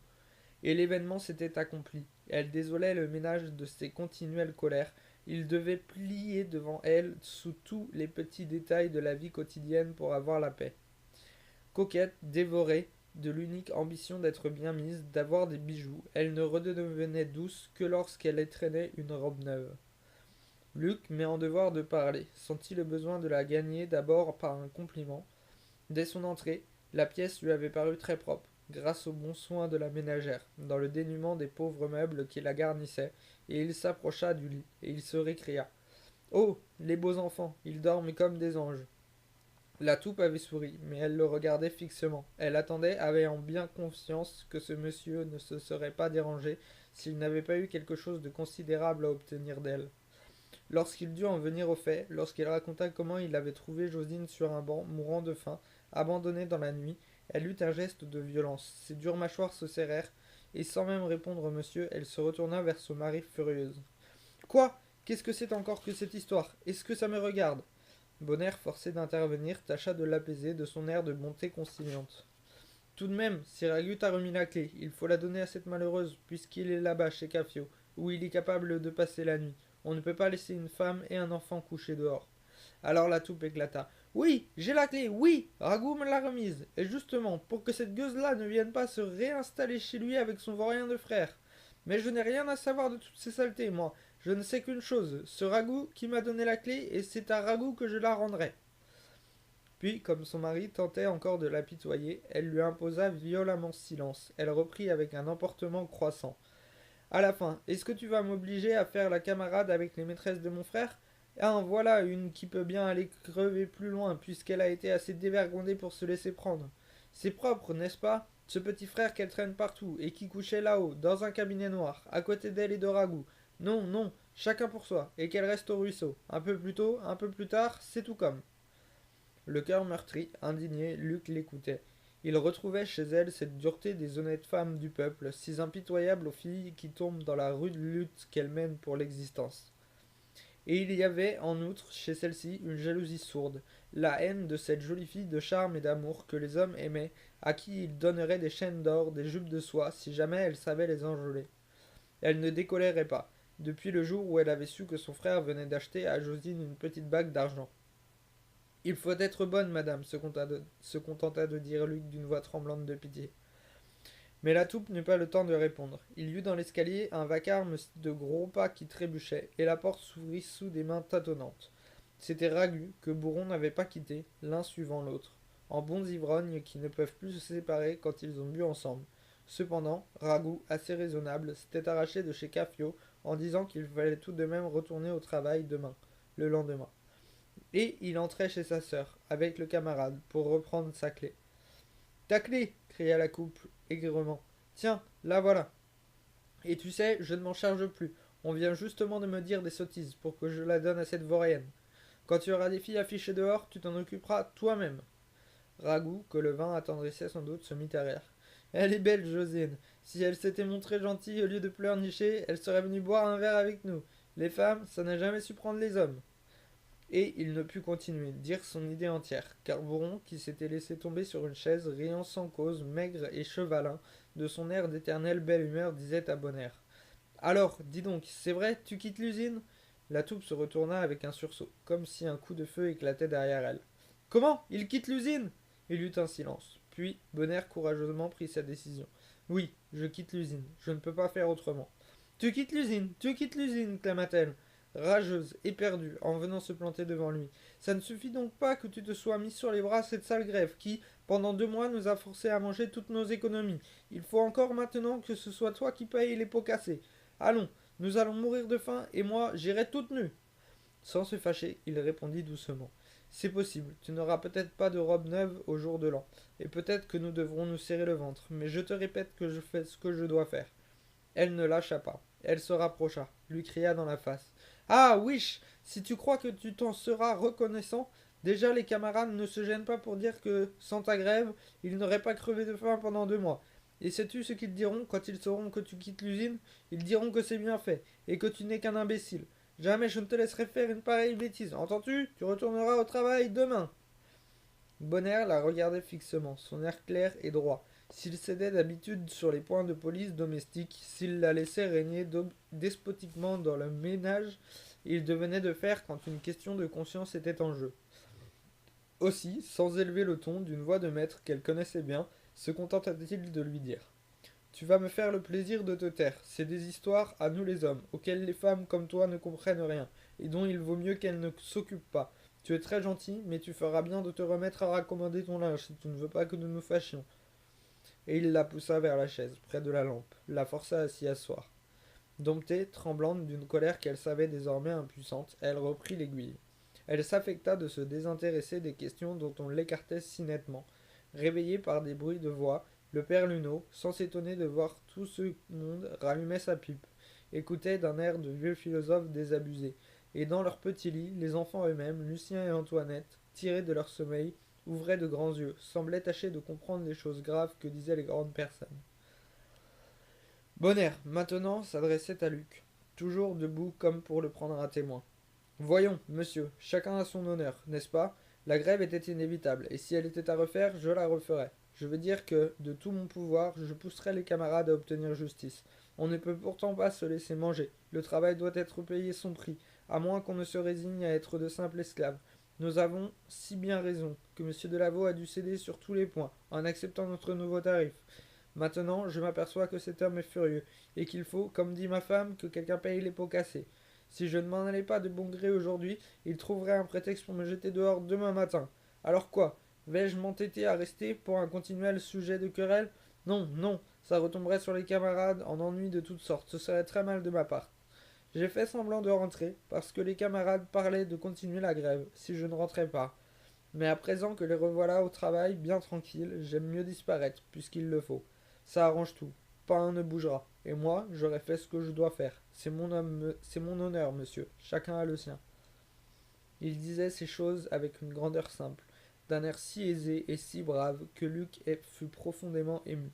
Et l'événement s'était accompli. Elle désolait le ménage de ses continuelles colères, Il devait plier devant elle sous tous les petits détails de la vie quotidienne pour avoir la paix. Coquette, dévorée de l'unique ambition d'être bien mise, d'avoir des bijoux, elle ne redevenait douce que lorsqu'elle étrenait une robe neuve. Luc, met en devoir de parler, sentit le besoin de la gagner d'abord par un compliment. Dès son entrée, la pièce lui avait paru très propre, grâce aux bons soins de la ménagère, dans le dénuement des pauvres meubles qui la garnissaient, et il s'approcha du lit, et il se récria. Oh, les beaux enfants, ils dorment comme des anges. La toupe avait souri, mais elle le regardait fixement. Elle attendait, ayant bien conscience que ce monsieur ne se serait pas dérangé s'il n'avait pas eu quelque chose de considérable à obtenir d'elle. Lorsqu'il dut en venir au fait, lorsqu'il raconta comment il avait trouvé Josine sur un banc, mourant de faim, abandonnée dans la nuit, elle eut un geste de violence. Ses dures mâchoires se serrèrent, et sans même répondre au monsieur, elle se retourna vers son mari furieuse. Quoi? Qu'est-ce que c'est encore que cette histoire? Est-ce que ça me regarde? Bonner, forcé d'intervenir, tâcha de l'apaiser de son air de bonté conciliante. Tout de même, si Ragut a remis la clé, il faut la donner à cette malheureuse, puisqu'il est là-bas chez Cafio, où il est capable de passer la nuit. On ne peut pas laisser une femme et un enfant couchés dehors. Alors la toupe éclata. Oui, j'ai la clé, oui, Ragout me l'a remise. Et justement, pour que cette gueuse-là ne vienne pas se réinstaller chez lui avec son vaurien de frère. Mais je n'ai rien à savoir de toutes ces saletés, moi. Je ne sais qu'une chose, ce Ragout qui m'a donné la clé, et c'est à Ragout que je la rendrai. Puis, comme son mari tentait encore de l'apitoyer, elle lui imposa violemment silence. Elle reprit avec un emportement croissant. À la fin, est-ce que tu vas m'obliger à faire la camarade avec les maîtresses de mon frère? Ah, voilà une qui peut bien aller crever plus loin, puisqu'elle a été assez dévergondée pour se laisser prendre. C'est propre, n'est-ce pas? Ce petit frère qu'elle traîne partout, et qui couchait là-haut, dans un cabinet noir, à côté d'elle et de Ragout. Non, non, chacun pour soi, et qu'elle reste au ruisseau. Un peu plus tôt, un peu plus tard, c'est tout comme. Le cœur meurtri, indigné, Luc l'écoutait. Il retrouvait chez elle cette dureté des honnêtes femmes du peuple, si impitoyable aux filles qui tombent dans la rude lutte qu'elles mènent pour l'existence. Et il y avait, en outre, chez celle-ci, une jalousie sourde, la haine de cette jolie fille de charme et d'amour que les hommes aimaient, à qui ils donneraient des chaînes d'or, des jupes de soie, si jamais elle savait les enjôler. Elle ne décolérait pas, depuis le jour où elle avait su que son frère venait d'acheter à Josine une petite bague d'argent. Il faut être bonne, madame, se contenta de dire Luc d'une voix tremblante de pitié. Mais la toupe n'eut pas le temps de répondre. Il y eut dans l'escalier un vacarme de gros pas qui trébuchaient, et la porte s'ouvrit sous des mains tâtonnantes. C'était Ragut, que Bourron n'avait pas quitté, l'un suivant l'autre, en bons ivrognes qui ne peuvent plus se séparer quand ils ont bu ensemble. Cependant, Ragout, assez raisonnable, s'était arraché de chez Cafio en disant qu'il fallait tout de même retourner au travail demain, le lendemain. Et il entrait chez sa sœur, avec le camarade, pour reprendre sa clé. Ta clé cria la couple aigrement. Tiens, la voilà. Et tu sais, je ne m'en charge plus. On vient justement de me dire des sottises pour que je la donne à cette vaurienne. Quand tu auras des filles affichées dehors, tu t'en occuperas toi-même. Ragout, que le vin attendrissait sans doute, se mit à rire. Elle est belle, Josine. Si elle s'était montrée gentille au lieu de pleurnicher, elle serait venue boire un verre avec nous. Les femmes, ça n'a jamais su prendre les hommes. Et il ne put continuer, dire son idée entière, car Bourron, qui s'était laissé tomber sur une chaise, riant sans cause, maigre et chevalin, de son air d'éternelle belle humeur, disait à bon air. Alors, dis donc, c'est vrai, tu quittes l'usine? La toupe se retourna avec un sursaut, comme si un coup de feu éclatait derrière elle. Comment? Il quitte l'usine? Il eut un silence. Puis, Bonner courageusement prit sa décision. Oui, je quitte l'usine, je ne peux pas faire autrement. Tu quittes l'usine, clama-t-elle, rageuse, éperdue, en venant se planter devant lui. Ça ne suffit donc pas que tu te sois mis sur les bras cette sale grève qui, pendant 2 mois, nous a forcés à manger toutes nos économies. Il faut encore maintenant que ce soit toi qui payes les pots cassés. Allons, nous allons mourir de faim, et moi, j'irai toute nue. Sans se fâcher, il répondit doucement. C'est possible, tu n'auras peut-être pas de robe neuve au jour de l'an, et peut-être que nous devrons nous serrer le ventre, mais je te répète que je fais ce que je dois faire. Elle ne lâcha pas. Elle se rapprocha, lui cria dans la face. Ah, Wish, si tu crois que tu t'en seras reconnaissant, déjà les camarades ne se gênent pas pour dire que, sans ta grève, ils n'auraient pas crevé de faim pendant 2 mois. Et sais-tu ce qu'ils diront quand ils sauront que tu quittes l'usine? Ils diront que c'est bien fait, et que tu n'es qu'un imbécile. Jamais je ne te laisserai faire une pareille bêtise. Entends-tu? Tu retourneras au travail demain. Bonner la regardait fixement, son air clair et droit, S'il cédait d'habitude sur les points de police domestique, s'il la laissait régner despotiquement dans le ménage, il devenait de faire quand une question de conscience était en jeu. Aussi, sans élever le ton d'une voix de maître qu'elle connaissait bien, se contenta-t-il de lui dire: Tu vas me faire le plaisir de te taire. C'est des histoires, à nous les hommes, auxquelles les femmes comme toi ne comprennent rien, et dont il vaut mieux qu'elles ne s'occupent pas. Tu es très gentil, mais tu feras bien de te remettre à raccommoder ton linge si tu ne veux pas que nous nous fâchions. Et il la poussa vers la chaise, près de la lampe, la força à s'y asseoir. Domptée, tremblante d'une colère qu'elle savait désormais impuissante, elle reprit l'aiguille. Elle s'affecta de se désintéresser des questions dont on l'écartait si nettement. Réveillé par des bruits de voix, le père Luneau, sans s'étonner de voir tout ce monde, rallumait sa pipe, écoutait d'un air de vieux philosophe désabusé, et dans leur petit lit, les enfants eux-mêmes, Lucien et Antoinette, tirés de leur sommeil, ouvraient de grands yeux, semblaient tâcher de comprendre les choses graves que disaient les grandes personnes. Bonner, maintenant, s'adressait à Luc, toujours debout comme pour le prendre à témoin. Voyons, monsieur, chacun a son honneur, n'est-ce pas? La grève était inévitable, et si elle était à refaire, je la referais. Je veux dire que, de tout mon pouvoir, je pousserai les camarades à obtenir justice. On ne peut pourtant pas se laisser manger. Le travail doit être payé son prix, à moins qu'on ne se résigne à être de simples esclaves. Nous avons si bien raison que M. Delaveau a dû céder sur tous les points, en acceptant notre nouveau tarif. Maintenant, je m'aperçois que cet homme est furieux, et qu'il faut, comme dit ma femme, que quelqu'un paye les pots cassés. Si je ne m'en allais pas de bon gré aujourd'hui, il trouverait un prétexte pour me jeter dehors demain matin. Alors quoi? Vais-je m'entêter à rester pour un continuel sujet de querelle? Non, non, ça retomberait sur les camarades en ennuis de toutes sortes, ce serait très mal de ma part. J'ai fait semblant de rentrer, parce que les camarades parlaient de continuer la grève, si je ne rentrais pas. Mais à présent que les revoilà au travail, bien tranquilles, j'aime mieux disparaître, puisqu'il le faut. Ça arrange tout. Pas un ne bougera. Et moi, j'aurai fait ce que je dois faire. C'est mon honneur, monsieur. Chacun a le sien. Il disait ces choses avec une grandeur simple, d'un air si aisé et si brave que Luc fut profondément ému.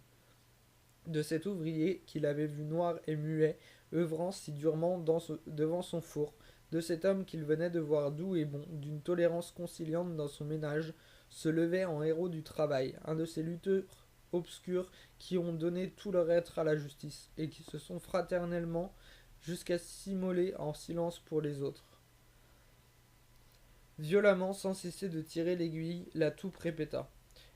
De cet ouvrier qu'il avait vu noir et muet, œuvrant si durement devant son four, de cet homme qu'il venait de voir doux et bon, d'une tolérance conciliante dans son ménage, se levait en héros du travail, un de ces lutteurs obscurs qui ont donné tout leur être à la justice, et qui se sont fraternellement jusqu'à s'immoler en silence pour les autres. Violemment, sans cesser de tirer l'aiguille, la toupe répéta.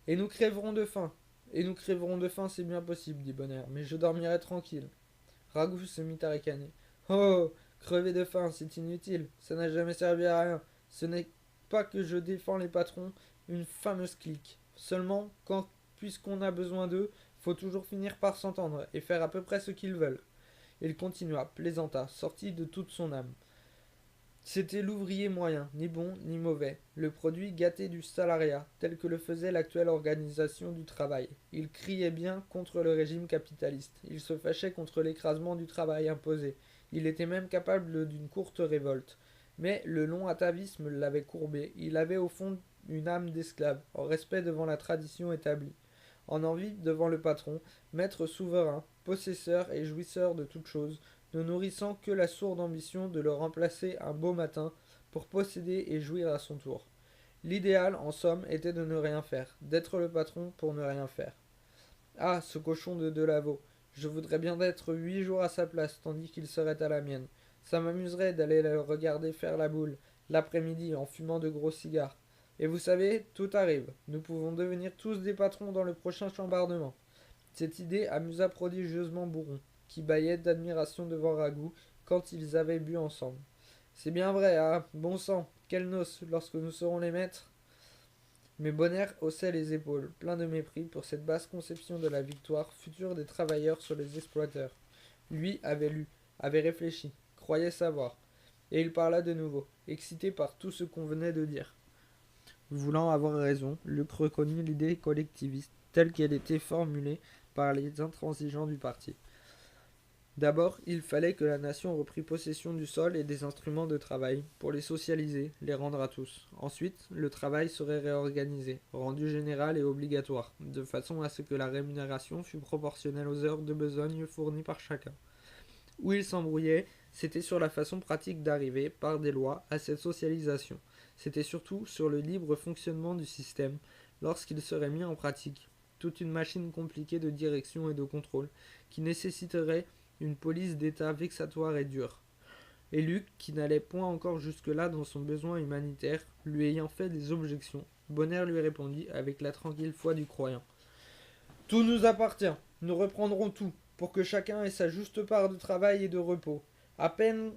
Et nous crèverons de faim. Et nous crèverons de faim, c'est bien possible, dit Bonner, mais je dormirai tranquille. Ragout se mit à ricaner. Oh, crever de faim, c'est inutile, ça n'a jamais servi à rien. Ce n'est pas que je défends les patrons, une fameuse clique. Seulement, puisqu'on a besoin d'eux, faut toujours finir par s'entendre et faire à peu près ce qu'ils veulent. Il continua, plaisanta, sortit de toute son âme. C'était l'ouvrier moyen, ni bon ni mauvais, le produit gâté du salariat, tel que le faisait l'actuelle organisation du travail. Il criait bien contre le régime capitaliste, il se fâchait contre l'écrasement du travail imposé, il était même capable d'une courte révolte. Mais le long atavisme l'avait courbé, il avait au fond une âme d'esclave, en respect devant la tradition établie, en envie devant le patron, maître souverain, possesseur et jouisseur de toutes choses, ne nourrissant que la sourde ambition de le remplacer un beau matin pour posséder et jouir à son tour. L'idéal, en somme, était de ne rien faire, d'être le patron pour ne rien faire. Ah, ce cochon de Delaveau, je voudrais bien être 8 jours à sa place, tandis qu'il serait à la mienne. Ça m'amuserait d'aller le regarder faire la boule, l'après-midi, en fumant de gros cigares. Et vous savez, tout arrive. Nous pouvons devenir tous des patrons dans le prochain chambardement. Cette idée amusa prodigieusement Bourron, qui bâillait d'admiration devant Ragout quand ils avaient bu ensemble. C'est bien vrai, ah, bon sang, quelle noce, lorsque nous serons les maîtres. Mais Bonner haussait les épaules, plein de mépris pour cette basse conception de la victoire future des travailleurs sur les exploiteurs. Lui avait lu, avait réfléchi, croyait savoir. Et il parla de nouveau, excité par tout ce qu'on venait de dire. Voulant avoir raison, Luc reconnut l'idée collectiviste telle qu'elle était formulée par les intransigeants du parti. D'abord, il fallait que la nation reprît possession du sol et des instruments de travail, pour les socialiser, les rendre à tous. Ensuite, le travail serait réorganisé, rendu général et obligatoire, de façon à ce que la rémunération fût proportionnelle aux heures de besogne fournies par chacun. Où il s'embrouillait, c'était sur la façon pratique d'arriver, par des lois, à cette socialisation. C'était surtout sur le libre fonctionnement du système, lorsqu'il serait mis en pratique. toute une machine compliquée de direction et de contrôle, qui nécessiterait une police d'État vexatoire et dure. Et Luc, qui n'allait point encore jusque-là dans son besoin humanitaire, lui ayant fait des objections, Bonner lui répondit avec la tranquille foi du croyant. Tout nous appartient, nous reprendrons tout, pour que chacun ait sa juste part de travail et de repos, à peine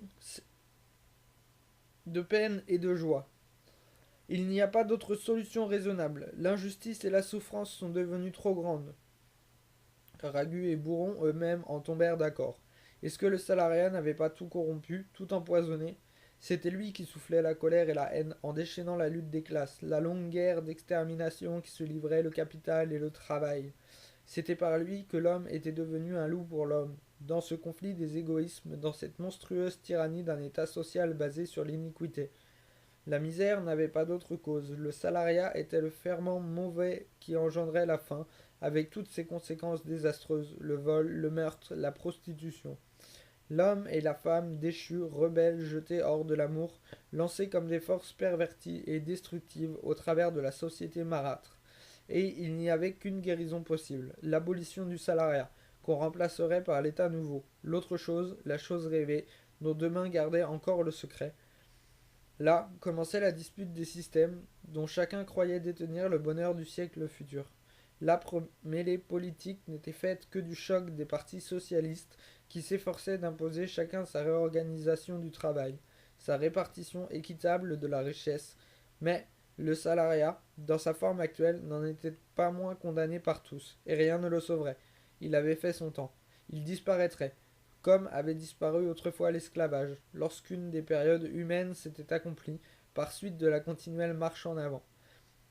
de peine et de joie. Il n'y a pas d'autre solution raisonnable. L'injustice et la souffrance sont devenues trop grandes. Ragu et Bourron eux-mêmes en tombèrent d'accord. Est-ce que le salariat n'avait pas tout corrompu, tout empoisonné? C'était lui qui soufflait la colère et la haine en déchaînant la lutte des classes, la longue guerre d'extermination qui se livrait le capital et le travail. C'était par lui que l'homme était devenu un loup pour l'homme. Dans ce conflit des égoïsmes, dans cette monstrueuse tyrannie d'un état social basé sur l'iniquité. La misère n'avait pas d'autre cause. Le salariat était le ferment mauvais qui engendrait la faim, avec toutes ses conséquences désastreuses, le vol, le meurtre, la prostitution. L'homme et la femme déchus, rebelles, jetés hors de l'amour, lancés comme des forces perverties et destructives au travers de la société marâtre. Et il n'y avait qu'une guérison possible, l'abolition du salariat, qu'on remplacerait par l'État nouveau. L'autre chose, la chose rêvée, dont demain gardait encore le secret. Là commençait la dispute des systèmes, dont chacun croyait détenir le bonheur du siècle futur. La mêlée politique n'était faite que du choc des partis socialistes qui s'efforçaient d'imposer chacun sa réorganisation du travail, sa répartition équitable de la richesse, mais le salariat, dans sa forme actuelle, n'en était pas moins condamné par tous, et rien ne le sauverait. Il avait fait son temps. Il disparaîtrait, comme avait disparu autrefois l'esclavage, lorsqu'une des périodes humaines s'était accomplie, par suite de la continuelle marche en avant.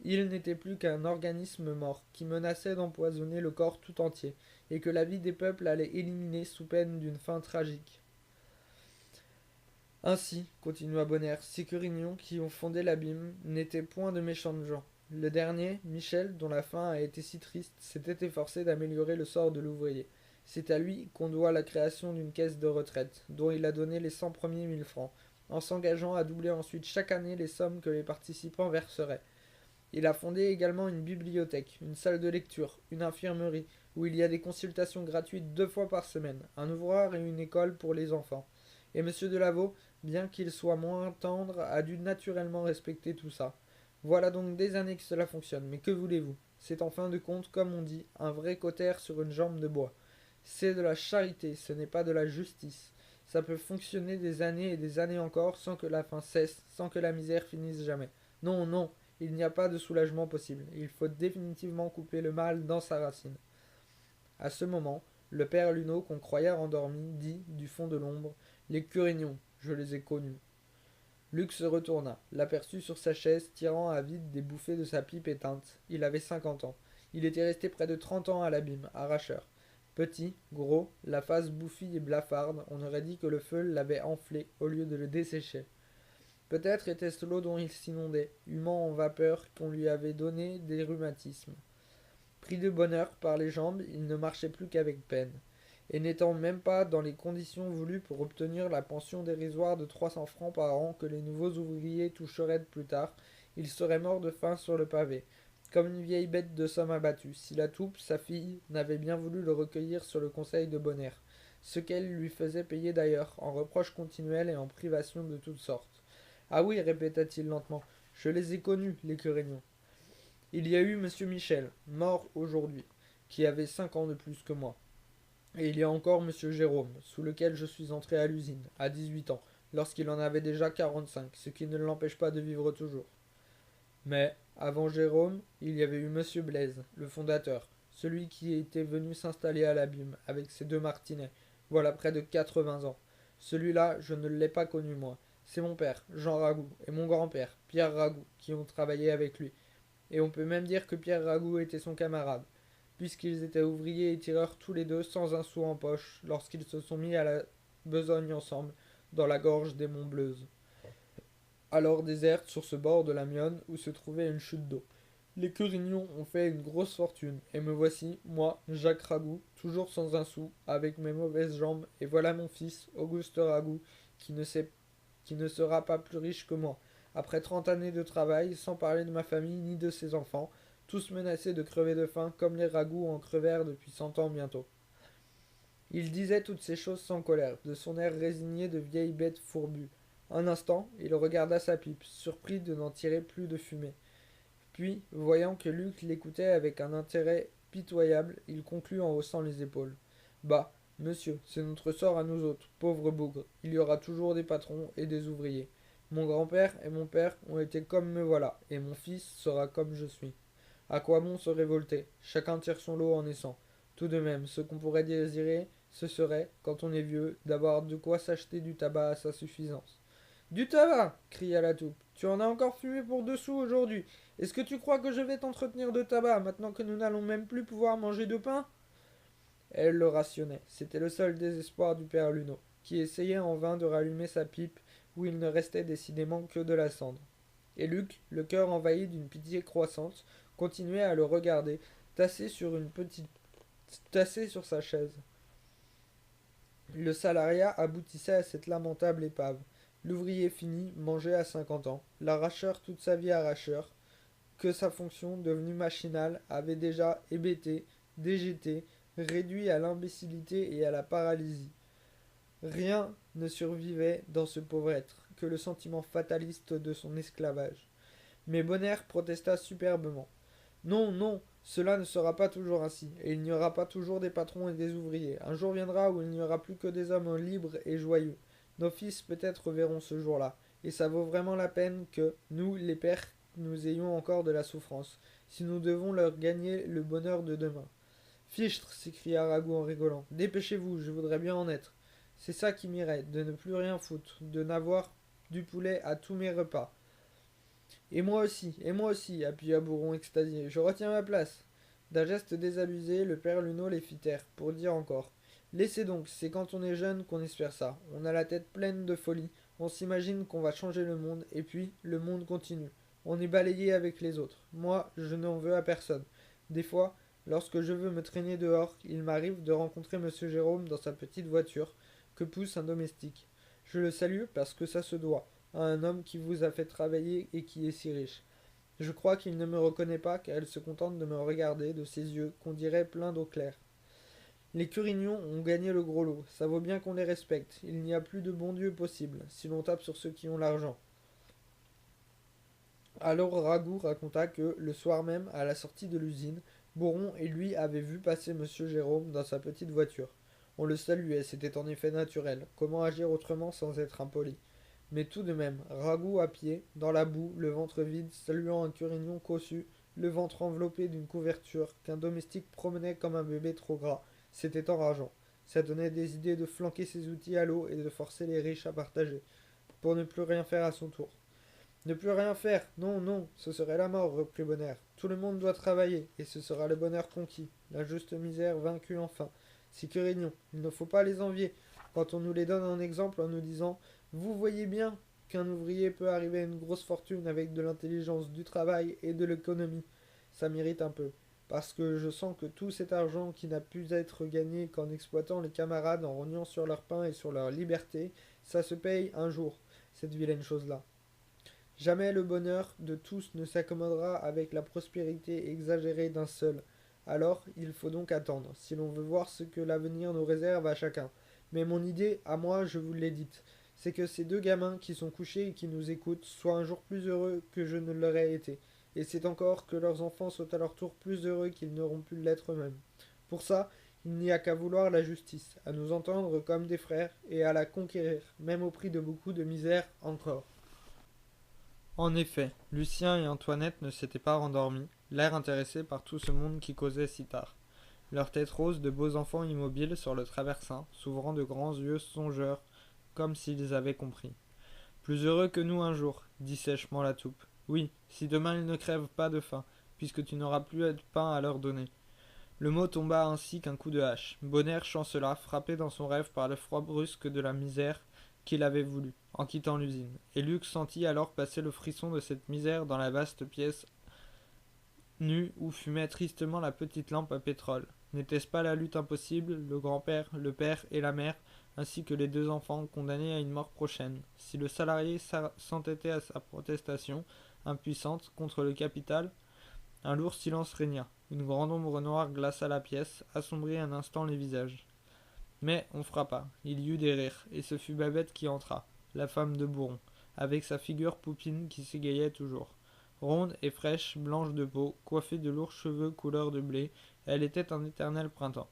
Il n'était plus qu'un organisme mort, qui menaçait d'empoisonner le corps tout entier, et que la vie des peuples allait éliminer sous peine d'une fin tragique. Ainsi, continua Bonner, ces Querignons qui ont fondé l'abîme n'étaient point de méchantes gens. Le dernier, Michel, dont la fin a été si triste, s'était efforcé d'améliorer le sort de l'ouvrier. C'est à lui qu'on doit la création d'une caisse de retraite, dont il a donné les 100 premiers 1000 francs, en s'engageant à doubler ensuite chaque année les sommes que les participants verseraient. Il a fondé également une bibliothèque, une salle de lecture, une infirmerie, où il y a des consultations gratuites 2 fois par semaine, un ouvroir et une école pour les enfants. Et M. Delaveau, bien qu'il soit moins tendre, a dû naturellement respecter tout ça. Voilà donc des années que cela fonctionne, mais que voulez-vous? C'est en fin de compte, comme on dit, un vrai cautère sur une jambe de bois. C'est de la charité, ce n'est pas de la justice. Ça peut fonctionner des années et des années encore sans que la faim cesse, sans que la misère finisse jamais. Non, non, il n'y a pas de soulagement possible. Il faut définitivement couper le mal dans sa racine. À ce moment, le père Luneau, qu'on croyait endormi, dit, du fond de l'ombre, les Querignons, je les ai connus. Luc se retourna, l'aperçut sur sa chaise, tirant à vide des bouffées de sa pipe éteinte. Il avait 50 ans. Il était resté près de 30 ans à l'abîme, arracheur. Petit, gros, la face bouffie et blafarde, on aurait dit que le feu l'avait enflé au lieu de le dessécher. Peut-être était-ce l'eau dont il s'inondait, humant en vapeur qu'on lui avait donné des rhumatismes. Pris de bonheur par les jambes, il ne marchait plus qu'avec peine. Et n'étant même pas dans les conditions voulues pour obtenir la pension dérisoire de 300 francs par an que les nouveaux ouvriers toucheraient plus tard, il serait mort de faim sur le pavé, comme une vieille bête de somme abattue, si la toupe, sa fille, n'avait bien voulu le recueillir sur le conseil de Bonner, ce qu'elle lui faisait payer d'ailleurs, en reproches continuels et en privations de toutes sortes. Ah oui, répéta-t-il lentement, je les ai connus, les Querignons. Il y a eu monsieur Michel, mort aujourd'hui, qui avait 5 ans de plus que moi. Et il y a encore monsieur Jérôme, sous lequel je suis entré à l'usine, à 18 ans, lorsqu'il en avait déjà 45, ce qui ne l'empêche pas de vivre toujours. Mais, avant Jérôme, il y avait eu monsieur Blaise, le fondateur, celui qui était venu s'installer à l'abîme, avec ses 2 martinets, voilà près de 80 ans. Celui-là, je ne l'ai pas connu moi. C'est mon père, Jean Ragout, et mon grand-père, Pierre Ragout, qui ont travaillé avec lui. Et on peut même dire que Pierre Ragout était son camarade, puisqu'ils étaient ouvriers et tireurs tous les deux sans un sou en poche, lorsqu'ils se sont mis à la besogne ensemble, dans la gorge des Montbleuses, alors déserte sur ce bord de la Mionne où se trouvait une chute d'eau. Les Querignons ont fait une grosse fortune, et me voici, moi, Jacques Ragout, toujours sans un sou, avec mes mauvaises jambes, et voilà mon fils, Auguste Ragout, qui ne sera pas plus riche que moi. Après 30 années de travail, sans parler de ma famille ni de ses enfants, tous menacés de crever de faim comme les ragoûts en crevèrent depuis 100 ans bientôt. Il disait toutes ces choses sans colère, de son air résigné de vieille bête fourbue. Un instant, il regarda sa pipe, surpris de n'en tirer plus de fumée. Puis, voyant que Luc l'écoutait avec un intérêt pitoyable, il conclut en haussant les épaules. Bah, monsieur, c'est notre sort à nous autres, pauvres bougres. Il y aura toujours des patrons et des ouvriers. Mon grand-père et mon père ont été comme me voilà, et mon fils sera comme je suis. À quoi bon se révolter? Chacun tire son lot en naissant. Tout de même, ce qu'on pourrait désirer, ce serait, quand on est vieux, d'avoir de quoi s'acheter du tabac à sa suffisance. Du tabac! Cria la taupe. Tu en as encore fumé pour 2 sous aujourd'hui. Est-ce que tu crois que je vais t'entretenir de tabac maintenant que nous n'allons même plus pouvoir manger de pain? Elle le rationnait. C'était le seul désespoir du père Luneau, qui essayait en vain de rallumer sa pipe où il ne restait décidément que de la cendre. Et Luc, le cœur envahi d'une pitié croissante, continuait à le regarder, tassé sur sa chaise. Le salariat aboutissait à cette lamentable épave. L'ouvrier fini mangeait à 50 ans, l'arracheur toute sa vie arracheur, que sa fonction, devenue machinale, avait déjà hébété, dégété, réduit à l'imbécilité et à la paralysie. Rien ne survivait dans ce pauvre être que le sentiment fataliste de son esclavage. Mais Bonner protesta superbement. Non, non, cela ne sera pas toujours ainsi, et il n'y aura pas toujours des patrons et des ouvriers. Un jour viendra où il n'y aura plus que des hommes libres et joyeux. Nos fils peut-être verront ce jour-là, et ça vaut vraiment la peine que, nous, les pères, nous ayons encore de la souffrance, si nous devons leur gagner le bonheur de demain. Fichtre, s'écria Ragout en rigolant. Dépêchez-vous, je voudrais bien en être. C'est ça qui m'irait, de ne plus rien foutre, de n'avoir du poulet à tous mes repas. Et moi aussi, appuya Bourron extasié. Je retiens ma place. D'un geste désabusé, le père Luneau les fit taire, pour dire encore. Laissez donc, c'est quand on est jeune qu'on espère ça. On a la tête pleine de folie, on s'imagine qu'on va changer le monde, et puis le monde continue. On est balayé avec les autres. Moi, je n'en veux à personne. Des fois, lorsque je veux me traîner dehors, il m'arrive de rencontrer monsieur Jérôme dans sa petite voiture, que pousse un domestique. Je le salue parce que ça se doit à un homme qui vous a fait travailler et qui est si riche. Je crois qu'il ne me reconnaît pas car il se contente de me regarder de ses yeux qu'on dirait pleins d'eau claire. Les Curignons ont gagné le gros lot, ça vaut bien qu'on les respecte. Il n'y a plus de bon Dieu possible, si l'on tape sur ceux qui ont l'argent. Alors Ragout raconta que, le soir même, à la sortie de l'usine, Bourron et lui avaient vu passer monsieur Jérôme dans sa petite voiture. On le saluait, c'était en effet naturel. Comment agir autrement sans être impoli? Mais tout de même, Ragout à pied, dans la boue, le ventre vide, saluant un Curignon cossu, le ventre enveloppé d'une couverture, qu'un domestique promenait comme un bébé trop gras, c'était enrageant. Ça donnait des idées de flanquer ses outils à l'eau et de forcer les riches à partager, pour ne plus rien faire à son tour. Ne plus rien faire, non, non, ce serait la mort, reprit Bonner. Tout le monde doit travailler, et ce sera le bonheur conquis, la juste misère vaincue enfin. Ces Curignons, il ne faut pas les envier, quand on nous les donne en exemple en nous disant vous voyez bien qu'un ouvrier peut arriver à une grosse fortune avec de l'intelligence, du travail et de l'économie. Ça m'irrite un peu, parce que je sens que tout cet argent qui n'a pu être gagné qu'en exploitant les camarades, en rognant sur leur pain et sur leur liberté, ça se paye un jour, cette vilaine chose-là. Jamais le bonheur de tous ne s'accommodera avec la prospérité exagérée d'un seul. Alors, il faut donc attendre, si l'on veut voir ce que l'avenir nous réserve à chacun. Mais mon idée, à moi, je vous l'ai dite, c'est que ces 2 gamins qui sont couchés et qui nous écoutent soient un jour plus heureux que je ne l'aurais été. Et c'est encore que leurs enfants soient à leur tour plus heureux qu'ils n'auront pu l'être eux-mêmes. Pour ça, il n'y a qu'à vouloir la justice, à nous entendre comme des frères, et à la conquérir, même au prix de beaucoup de misère encore. En effet, Lucien et Antoinette ne s'étaient pas rendormis, l'air intéressé par tout ce monde qui causait si tard. Leurs têtes roses de beaux enfants immobiles sur le traversin, s'ouvrant de grands yeux songeurs, comme s'ils avaient compris. Plus heureux que nous un jour, dit sèchement la toupe. Oui, si demain ils ne crèvent pas de faim, puisque tu n'auras plus de pain à leur donner. Le mot tomba ainsi qu'un coup de hache. Bonner chancela, frappé dans son rêve par le froid brusque de la misère qu'il avait voulu, en quittant l'usine. Et Luc sentit alors passer le frisson de cette misère dans la vaste pièce nue où fumait tristement la petite lampe à pétrole. N'était-ce pas la lutte impossible, le grand-père, le père et la mère, ainsi que les 2 enfants condamnés à une mort prochaine? Si le salarié s'entêtait à sa protestation, impuissante, contre le capital, Un lourd silence régna. Une grande ombre noire glaça la pièce, assombrit un instant les visages. Mais on frappa. Il y eut des rires, et ce fut Babette qui entra, la femme de Bourron, avec sa figure poupine qui s'égayait toujours. Ronde et fraîche, blanche de peau, coiffée de lourds cheveux couleur de blé, elle était un éternel printemps.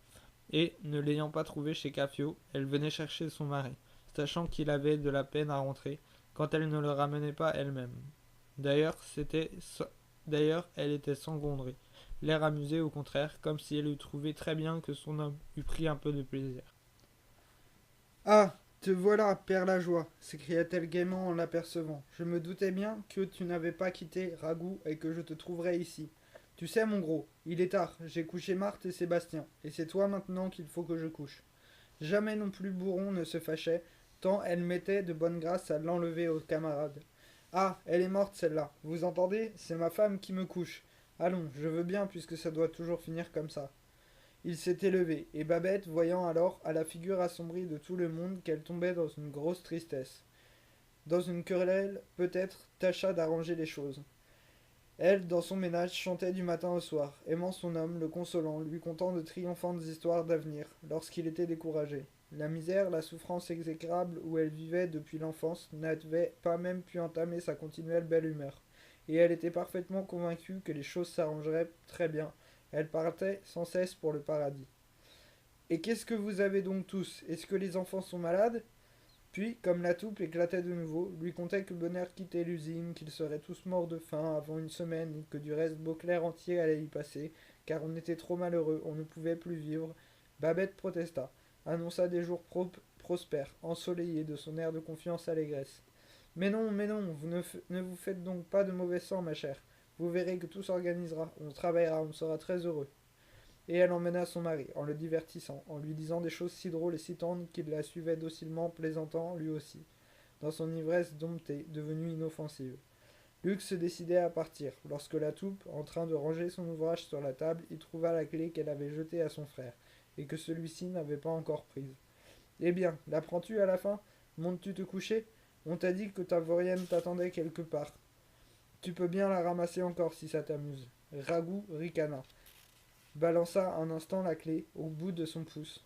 Et, ne l'ayant pas trouvé chez Caffio, elle venait chercher son mari, sachant qu'il avait de la peine à rentrer, quand elle ne le ramenait pas elle-même. D'ailleurs, D'ailleurs, elle était sans gronderie, l'air amusé au contraire, comme si elle eût trouvé très bien que son homme eût pris un peu de plaisir. Ah, te voilà, Père Lajoie, s'écria-t-elle gaiement en l'apercevant. Je me doutais bien que tu n'avais pas quitté Ragout et que je te trouverais ici. Tu sais, mon gros, il est tard, j'ai couché Marthe et Sébastien, et c'est toi maintenant qu'il faut que je couche. Jamais non plus Bourron ne se fâchait, tant elle mettait de bonne grâce à l'enlever aux camarades. Ah, elle est morte celle-là, vous entendez? C'est ma femme qui me couche. Allons, je veux bien puisque ça doit toujours finir comme ça. Il s'était levé, et Babette, voyant alors, à la figure assombrie de tout le monde, qu'elle tombait dans une grosse tristesse. Dans une querelle, peut-être, tâcha d'arranger les choses. Elle, dans son ménage, chantait du matin au soir, aimant son homme, le consolant, lui contant de triomphantes histoires d'avenir, lorsqu'il était découragé. La misère, la souffrance exécrable où elle vivait depuis l'enfance n'avait pas même pu entamer sa continuelle belle humeur. Et elle était parfaitement convaincue que les choses s'arrangeraient très bien. Elle partait sans cesse pour le paradis. Et qu'est-ce que vous avez donc tous? Est-ce que les enfants sont malades? Puis, comme la toupe éclatait de nouveau, lui contait que Bonheur quittait l'usine, qu'ils seraient tous morts de faim avant une semaine, et que du reste Beauclerc entier allait y passer, car on était trop malheureux, on ne pouvait plus vivre. Babette protesta, annonça des jours prospères, ensoleillés de son air de confiance allégresse. Mais non, ne vous faites donc pas de mauvais sang, ma chère. Vous verrez que tout s'organisera, on travaillera, on sera très heureux. Et elle emmena son mari, en le divertissant, en lui disant des choses si drôles et si tendres qu'il la suivait docilement, plaisantant lui aussi, dans son ivresse domptée, devenue inoffensive. Luc se décidait à partir, lorsque la toupe, en train de ranger son ouvrage sur la table, y trouva la clé qu'elle avait jetée à son frère, et que celui-ci n'avait pas encore prise. Eh bien, la prends-tu à la fin? Montes-tu te coucher? On t'a dit que ta vaurienne t'attendait quelque part. Tu peux bien la ramasser encore si ça t'amuse. Ragout ricana, balança un instant la clé au bout de son pouce.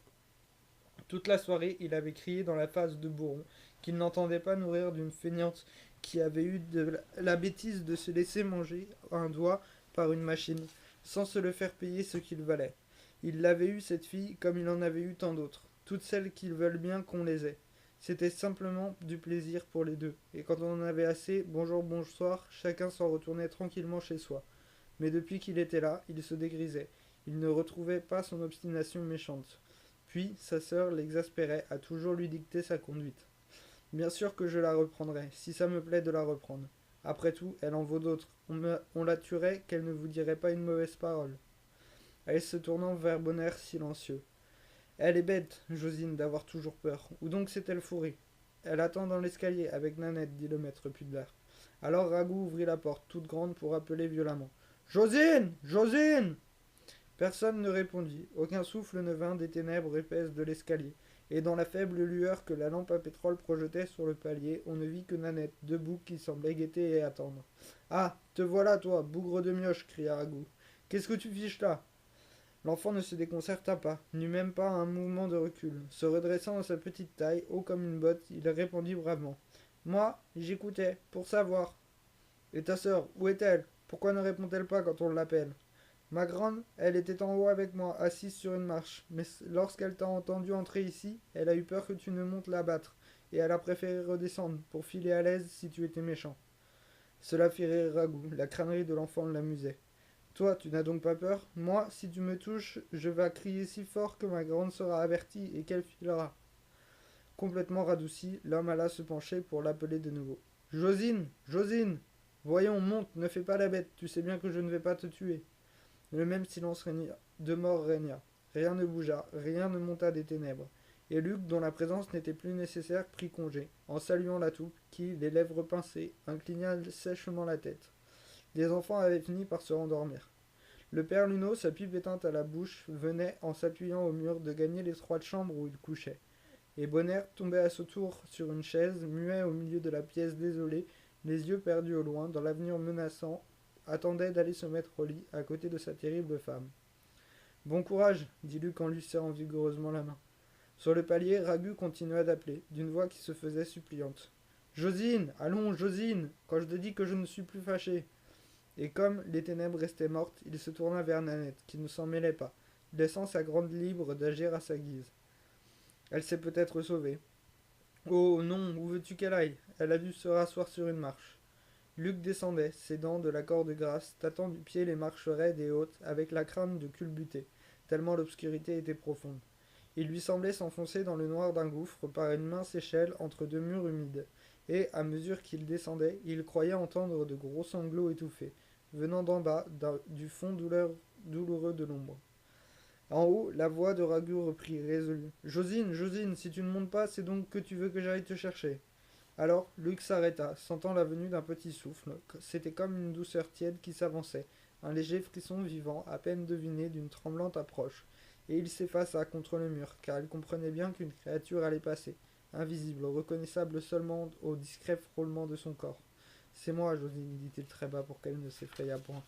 Toute la soirée, il avait crié dans la face de Bourron qu'il n'entendait pas nourrir d'une feignante qui avait eu de la bêtise de se laisser manger un doigt par une machine, sans se le faire payer ce qu'il valait. Il l'avait eu, cette fille, comme il en avait eu tant d'autres, toutes celles qui veulent bien qu'on les ait. C'était simplement du plaisir pour les deux, et quand on en avait assez, bonjour, bonsoir, chacun s'en retournait tranquillement chez soi. Mais depuis qu'il était là, il se dégrisait. Il ne retrouvait pas son obstination méchante. Puis, sa sœur l'exaspérait à toujours lui dicter sa conduite. Bien sûr que je la reprendrai, si ça me plaît de la reprendre. Après tout, elle en vaut d'autres. On la tuerait qu'elle ne vous dirait pas une mauvaise parole. Elle se tournant vers Bonheur silencieux. Elle est bête, Josine, d'avoir toujours peur. Où donc s'est-elle fourrée? Elle attend dans l'escalier, avec Nanette, dit le maître Pudlard. Alors Ragout ouvrit la porte, toute grande, pour appeler violemment. Josine! Josine! Personne ne répondit, aucun souffle ne vint des ténèbres épaisses de l'escalier, et dans la faible lueur que la lampe à pétrole projetait sur le palier, on ne vit que Nanette, debout, qui semblait guetter et attendre. Ah, te voilà, toi, bougre de mioche, cria Ragout. Qu'est-ce que tu fiches là? L'enfant ne se déconcerta pas, n'eut même pas un mouvement de recul. Se redressant dans sa petite taille, haut comme une botte, il répondit bravement. Moi, j'écoutais, pour savoir. Et ta sœur, où est-elle? Pourquoi ne répond-elle pas quand on l'appelle? Ma grande, elle était en haut avec moi, assise sur une marche, mais lorsqu'elle t'a entendu entrer ici, elle a eu peur que tu ne montes la battre, et elle a préféré redescendre, pour filer à l'aise si tu étais méchant. Cela fit rire Ragout, la crânerie de l'enfant l'amusait. Toi, tu n'as donc pas peur? Moi, si tu me touches, je vais crier si fort que ma grande sera avertie et qu'elle filera. Complètement radouci, l'homme alla se pencher pour l'appeler de nouveau. Josine! Josine! Voyons, monte, ne fais pas la bête, tu sais bien que je ne vais pas te tuer. Le même silence régna, de mort régna. Rien ne bougea, rien ne monta des ténèbres. Et Luc, dont la présence n'était plus nécessaire, prit congé, en saluant la toupe, qui, les lèvres pincées, inclina sèchement la tête. Les enfants avaient fini par se rendormir. Le père Luneau, sa pipe éteinte à la bouche, venait, en s'appuyant au mur, de gagner l'étroite chambre où il couchait. Et Bonheur tombait à ce tour sur une chaise, muet au milieu de la pièce désolée, les yeux perdus au loin, dans l'avenir menaçant, attendait d'aller se mettre au lit à côté de sa terrible femme. Bon courage, dit Luc en lui serrant vigoureusement la main. Sur le palier, Ragu continua d'appeler, d'une voix qui se faisait suppliante. Josine, allons, Josine, quand je te dis que je ne suis plus fâché. Et comme les ténèbres restaient mortes, il se tourna vers Nanette, qui ne s'en mêlait pas, laissant sa grande libre d'agir à sa guise. Elle s'est peut-être sauvée. Oh non, où veux-tu qu'elle aille? Elle a dû se rasseoir sur une marche. Luc descendait, ses dents de la corde grasse, tâtant du pied les marches raides et hautes, avec la crainte de culbuter, tellement l'obscurité était profonde. Il lui semblait s'enfoncer dans le noir d'un gouffre par une mince échelle entre deux murs humides, et, à mesure qu'il descendait, il croyait entendre de gros sanglots étouffés, venant d'en bas, du fond douloureux de l'ombre. En haut, la voix de Ragu reprit, résolue. Josine, Josine, si tu ne montes pas, c'est donc que tu veux que j'aille te chercher. Alors, Luc s'arrêta, sentant la venue d'un petit souffle. C'était comme une douceur tiède qui s'avançait, un léger frisson vivant, à peine deviné d'une tremblante approche. Et il s'effaça contre le mur, car il comprenait bien qu'une créature allait passer, invisible, reconnaissable seulement au discret frôlement de son corps. C'est moi, Josine, dit-il très bas pour qu'elle ne s'effrayât point.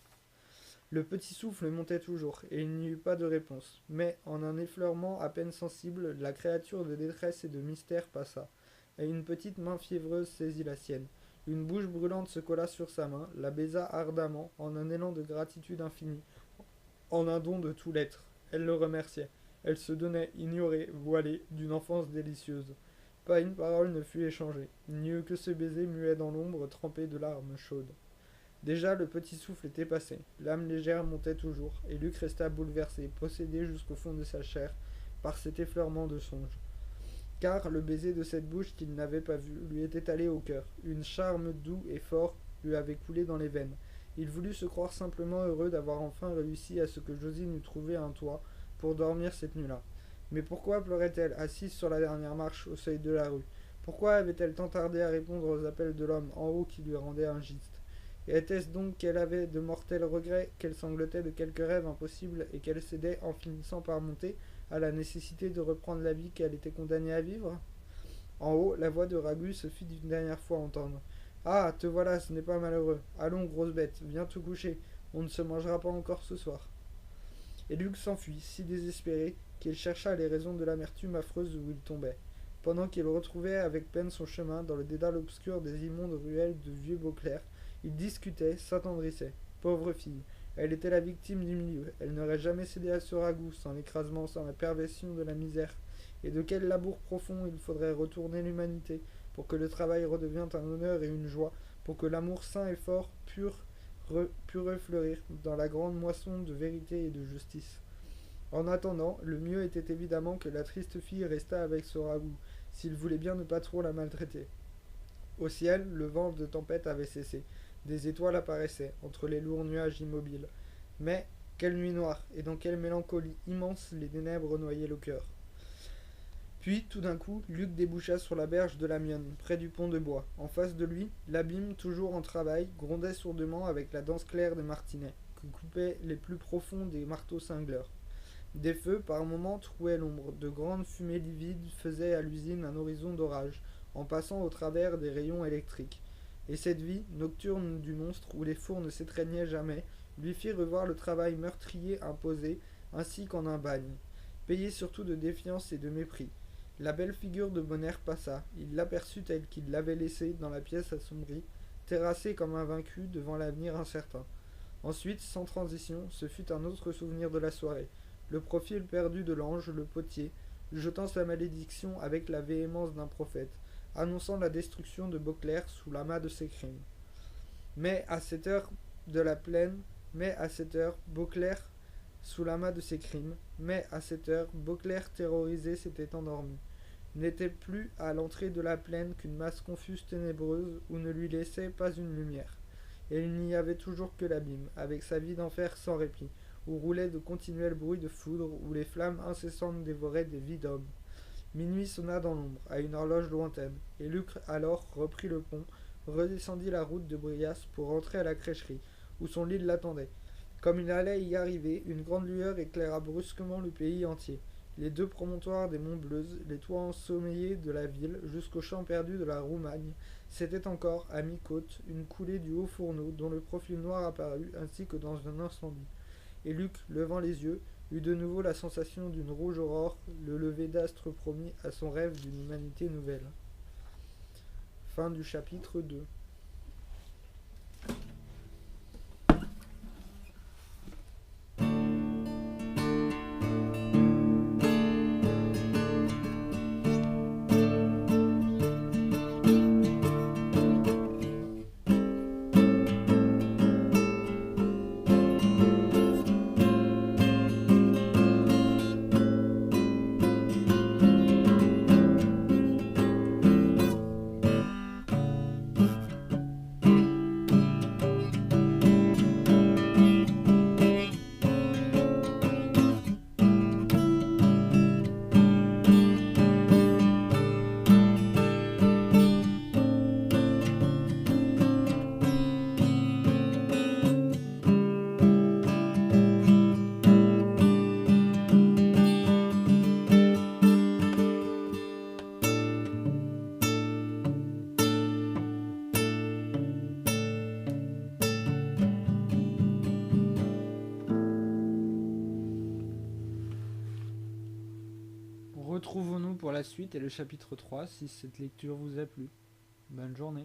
Le petit souffle montait toujours, et il n'y eut pas de réponse. Mais, en un effleurement à peine sensible, la créature de détresse et de mystère passa, et une petite main fiévreuse saisit la sienne. Une bouche brûlante se colla sur sa main, la baisa ardemment, en un élan de gratitude infinie, en un don de tout l'être. Elle le remerciait. Elle se donnait, ignorée, voilée, d'une enfance délicieuse. Pas une parole ne fut échangée. Il n'y eut que ce baiser muet dans l'ombre, trempé de larmes chaudes. Déjà le petit souffle était passé, l'âme légère montait toujours, et Luc resta bouleversé, possédé jusqu'au fond de sa chair, par cet effleurement de songe. Car le baiser de cette bouche qu'il n'avait pas vue lui était allé au cœur, une charme doux et fort lui avait coulé dans les veines. Il voulut se croire simplement heureux d'avoir enfin réussi à ce que Josine eût trouvé un toit pour dormir cette nuit-là. Mais pourquoi pleurait-elle, assise sur la dernière marche, au seuil de la rue? Pourquoi avait-elle tant tardé à répondre aux appels de l'homme en haut qui lui rendait un giste? Et était-ce donc qu'elle avait de mortels regrets, qu'elle sanglotait de quelques rêves impossibles et qu'elle cédait en finissant par monter à la nécessité de reprendre la vie qu'elle était condamnée à vivre? En haut, la voix de Ragu se fit d'une dernière fois entendre. Ah, te voilà, ce n'est pas malheureux. Allons, grosse bête, viens te coucher. On ne se mangera pas encore ce soir. Et Luc s'enfuit, si désespéré, qu'il chercha les raisons de l'amertume affreuse où il tombait. Pendant qu'il retrouvait avec peine son chemin dans le dédale obscur des immondes ruelles de vieux Beauclerc, il discutait, s'attendrissait. Pauvre fille, elle était la victime du milieu, elle n'aurait jamais cédé à ce ragoût, sans l'écrasement, sans la perversion de la misère. Et de quel labour profond il faudrait retourner l'humanité, pour que le travail redevient un honneur et une joie, pour que l'amour sain et fort pût refleurir dans la grande moisson de vérité et de justice. En attendant, le mieux était évidemment que la triste fille restât avec ce ragoût, s'il voulait bien ne pas trop la maltraiter. Au ciel, le vent de tempête avait cessé. Des étoiles apparaissaient, entre les lourds nuages immobiles. Mais, quelle nuit noire, et dans quelle mélancolie immense les ténèbres noyaient le cœur. Puis, tout d'un coup, Luc déboucha sur la berge de la Mienne, près du pont de bois. En face de lui, l'abîme, toujours en travail, grondait sourdement avec la danse claire des martinets, que coupaient les plus profonds des marteaux cingleurs. Des feux, par moments, trouaient l'ombre. De grandes fumées livides faisaient à l'usine un horizon d'orage, en passant au travers des rayons électriques. Et cette vie, nocturne du monstre, où les fours ne s'étreignaient jamais, lui fit revoir le travail meurtrier imposé, ainsi qu'en un bagne, payé surtout de défiance et de mépris. La belle figure de Bonner passa, il l'aperçut telle qu'il l'avait laissée dans la pièce assombrie, terrassé comme un vaincu devant l'avenir incertain. Ensuite, sans transition, ce fut un autre souvenir de la soirée, le profil perdu de l'ange, le potier, jetant sa malédiction avec la véhémence d'un prophète, annonçant la destruction de Beauclerc sous l'amas de ses crimes. Mais à cette heure de la plaine, mais à cette heure, Beauclerc sous l'amas de ses crimes, mais à cette heure, Beauclerc terrorisé s'était endormi. N'était plus à l'entrée de la plaine qu'une masse confuse ténébreuse où ne lui laissait pas une lumière. Et il n'y avait toujours que l'abîme, avec sa vie d'enfer sans répit, où roulaient de continuels bruits de foudre, où les flammes incessantes dévoraient des vies d'hommes. Minuit sonna dans l'ombre, à une horloge lointaine, et Luc alors reprit le pont, redescendit la route de Brias pour rentrer à la crècherie, où son lit l'attendait. Comme il allait y arriver, une grande lueur éclaira brusquement le pays entier. les 2 promontoires des monts Bleuze, les toits ensoleillés de la ville, jusqu'aux champs perdus de la Roumagne. C'était encore, à mi-côte, une coulée du Haut-Fourneau, dont le profil noir apparut, ainsi que dans un incendie. Et Luc, levant les yeux, eut de nouveau la sensation d'une rouge aurore, le lever d'astre promis à son rêve d'une humanité nouvelle. Fin du chapitre 2. Retrouvons-nous pour la suite et le chapitre 3 si cette lecture vous a plu. Bonne journée.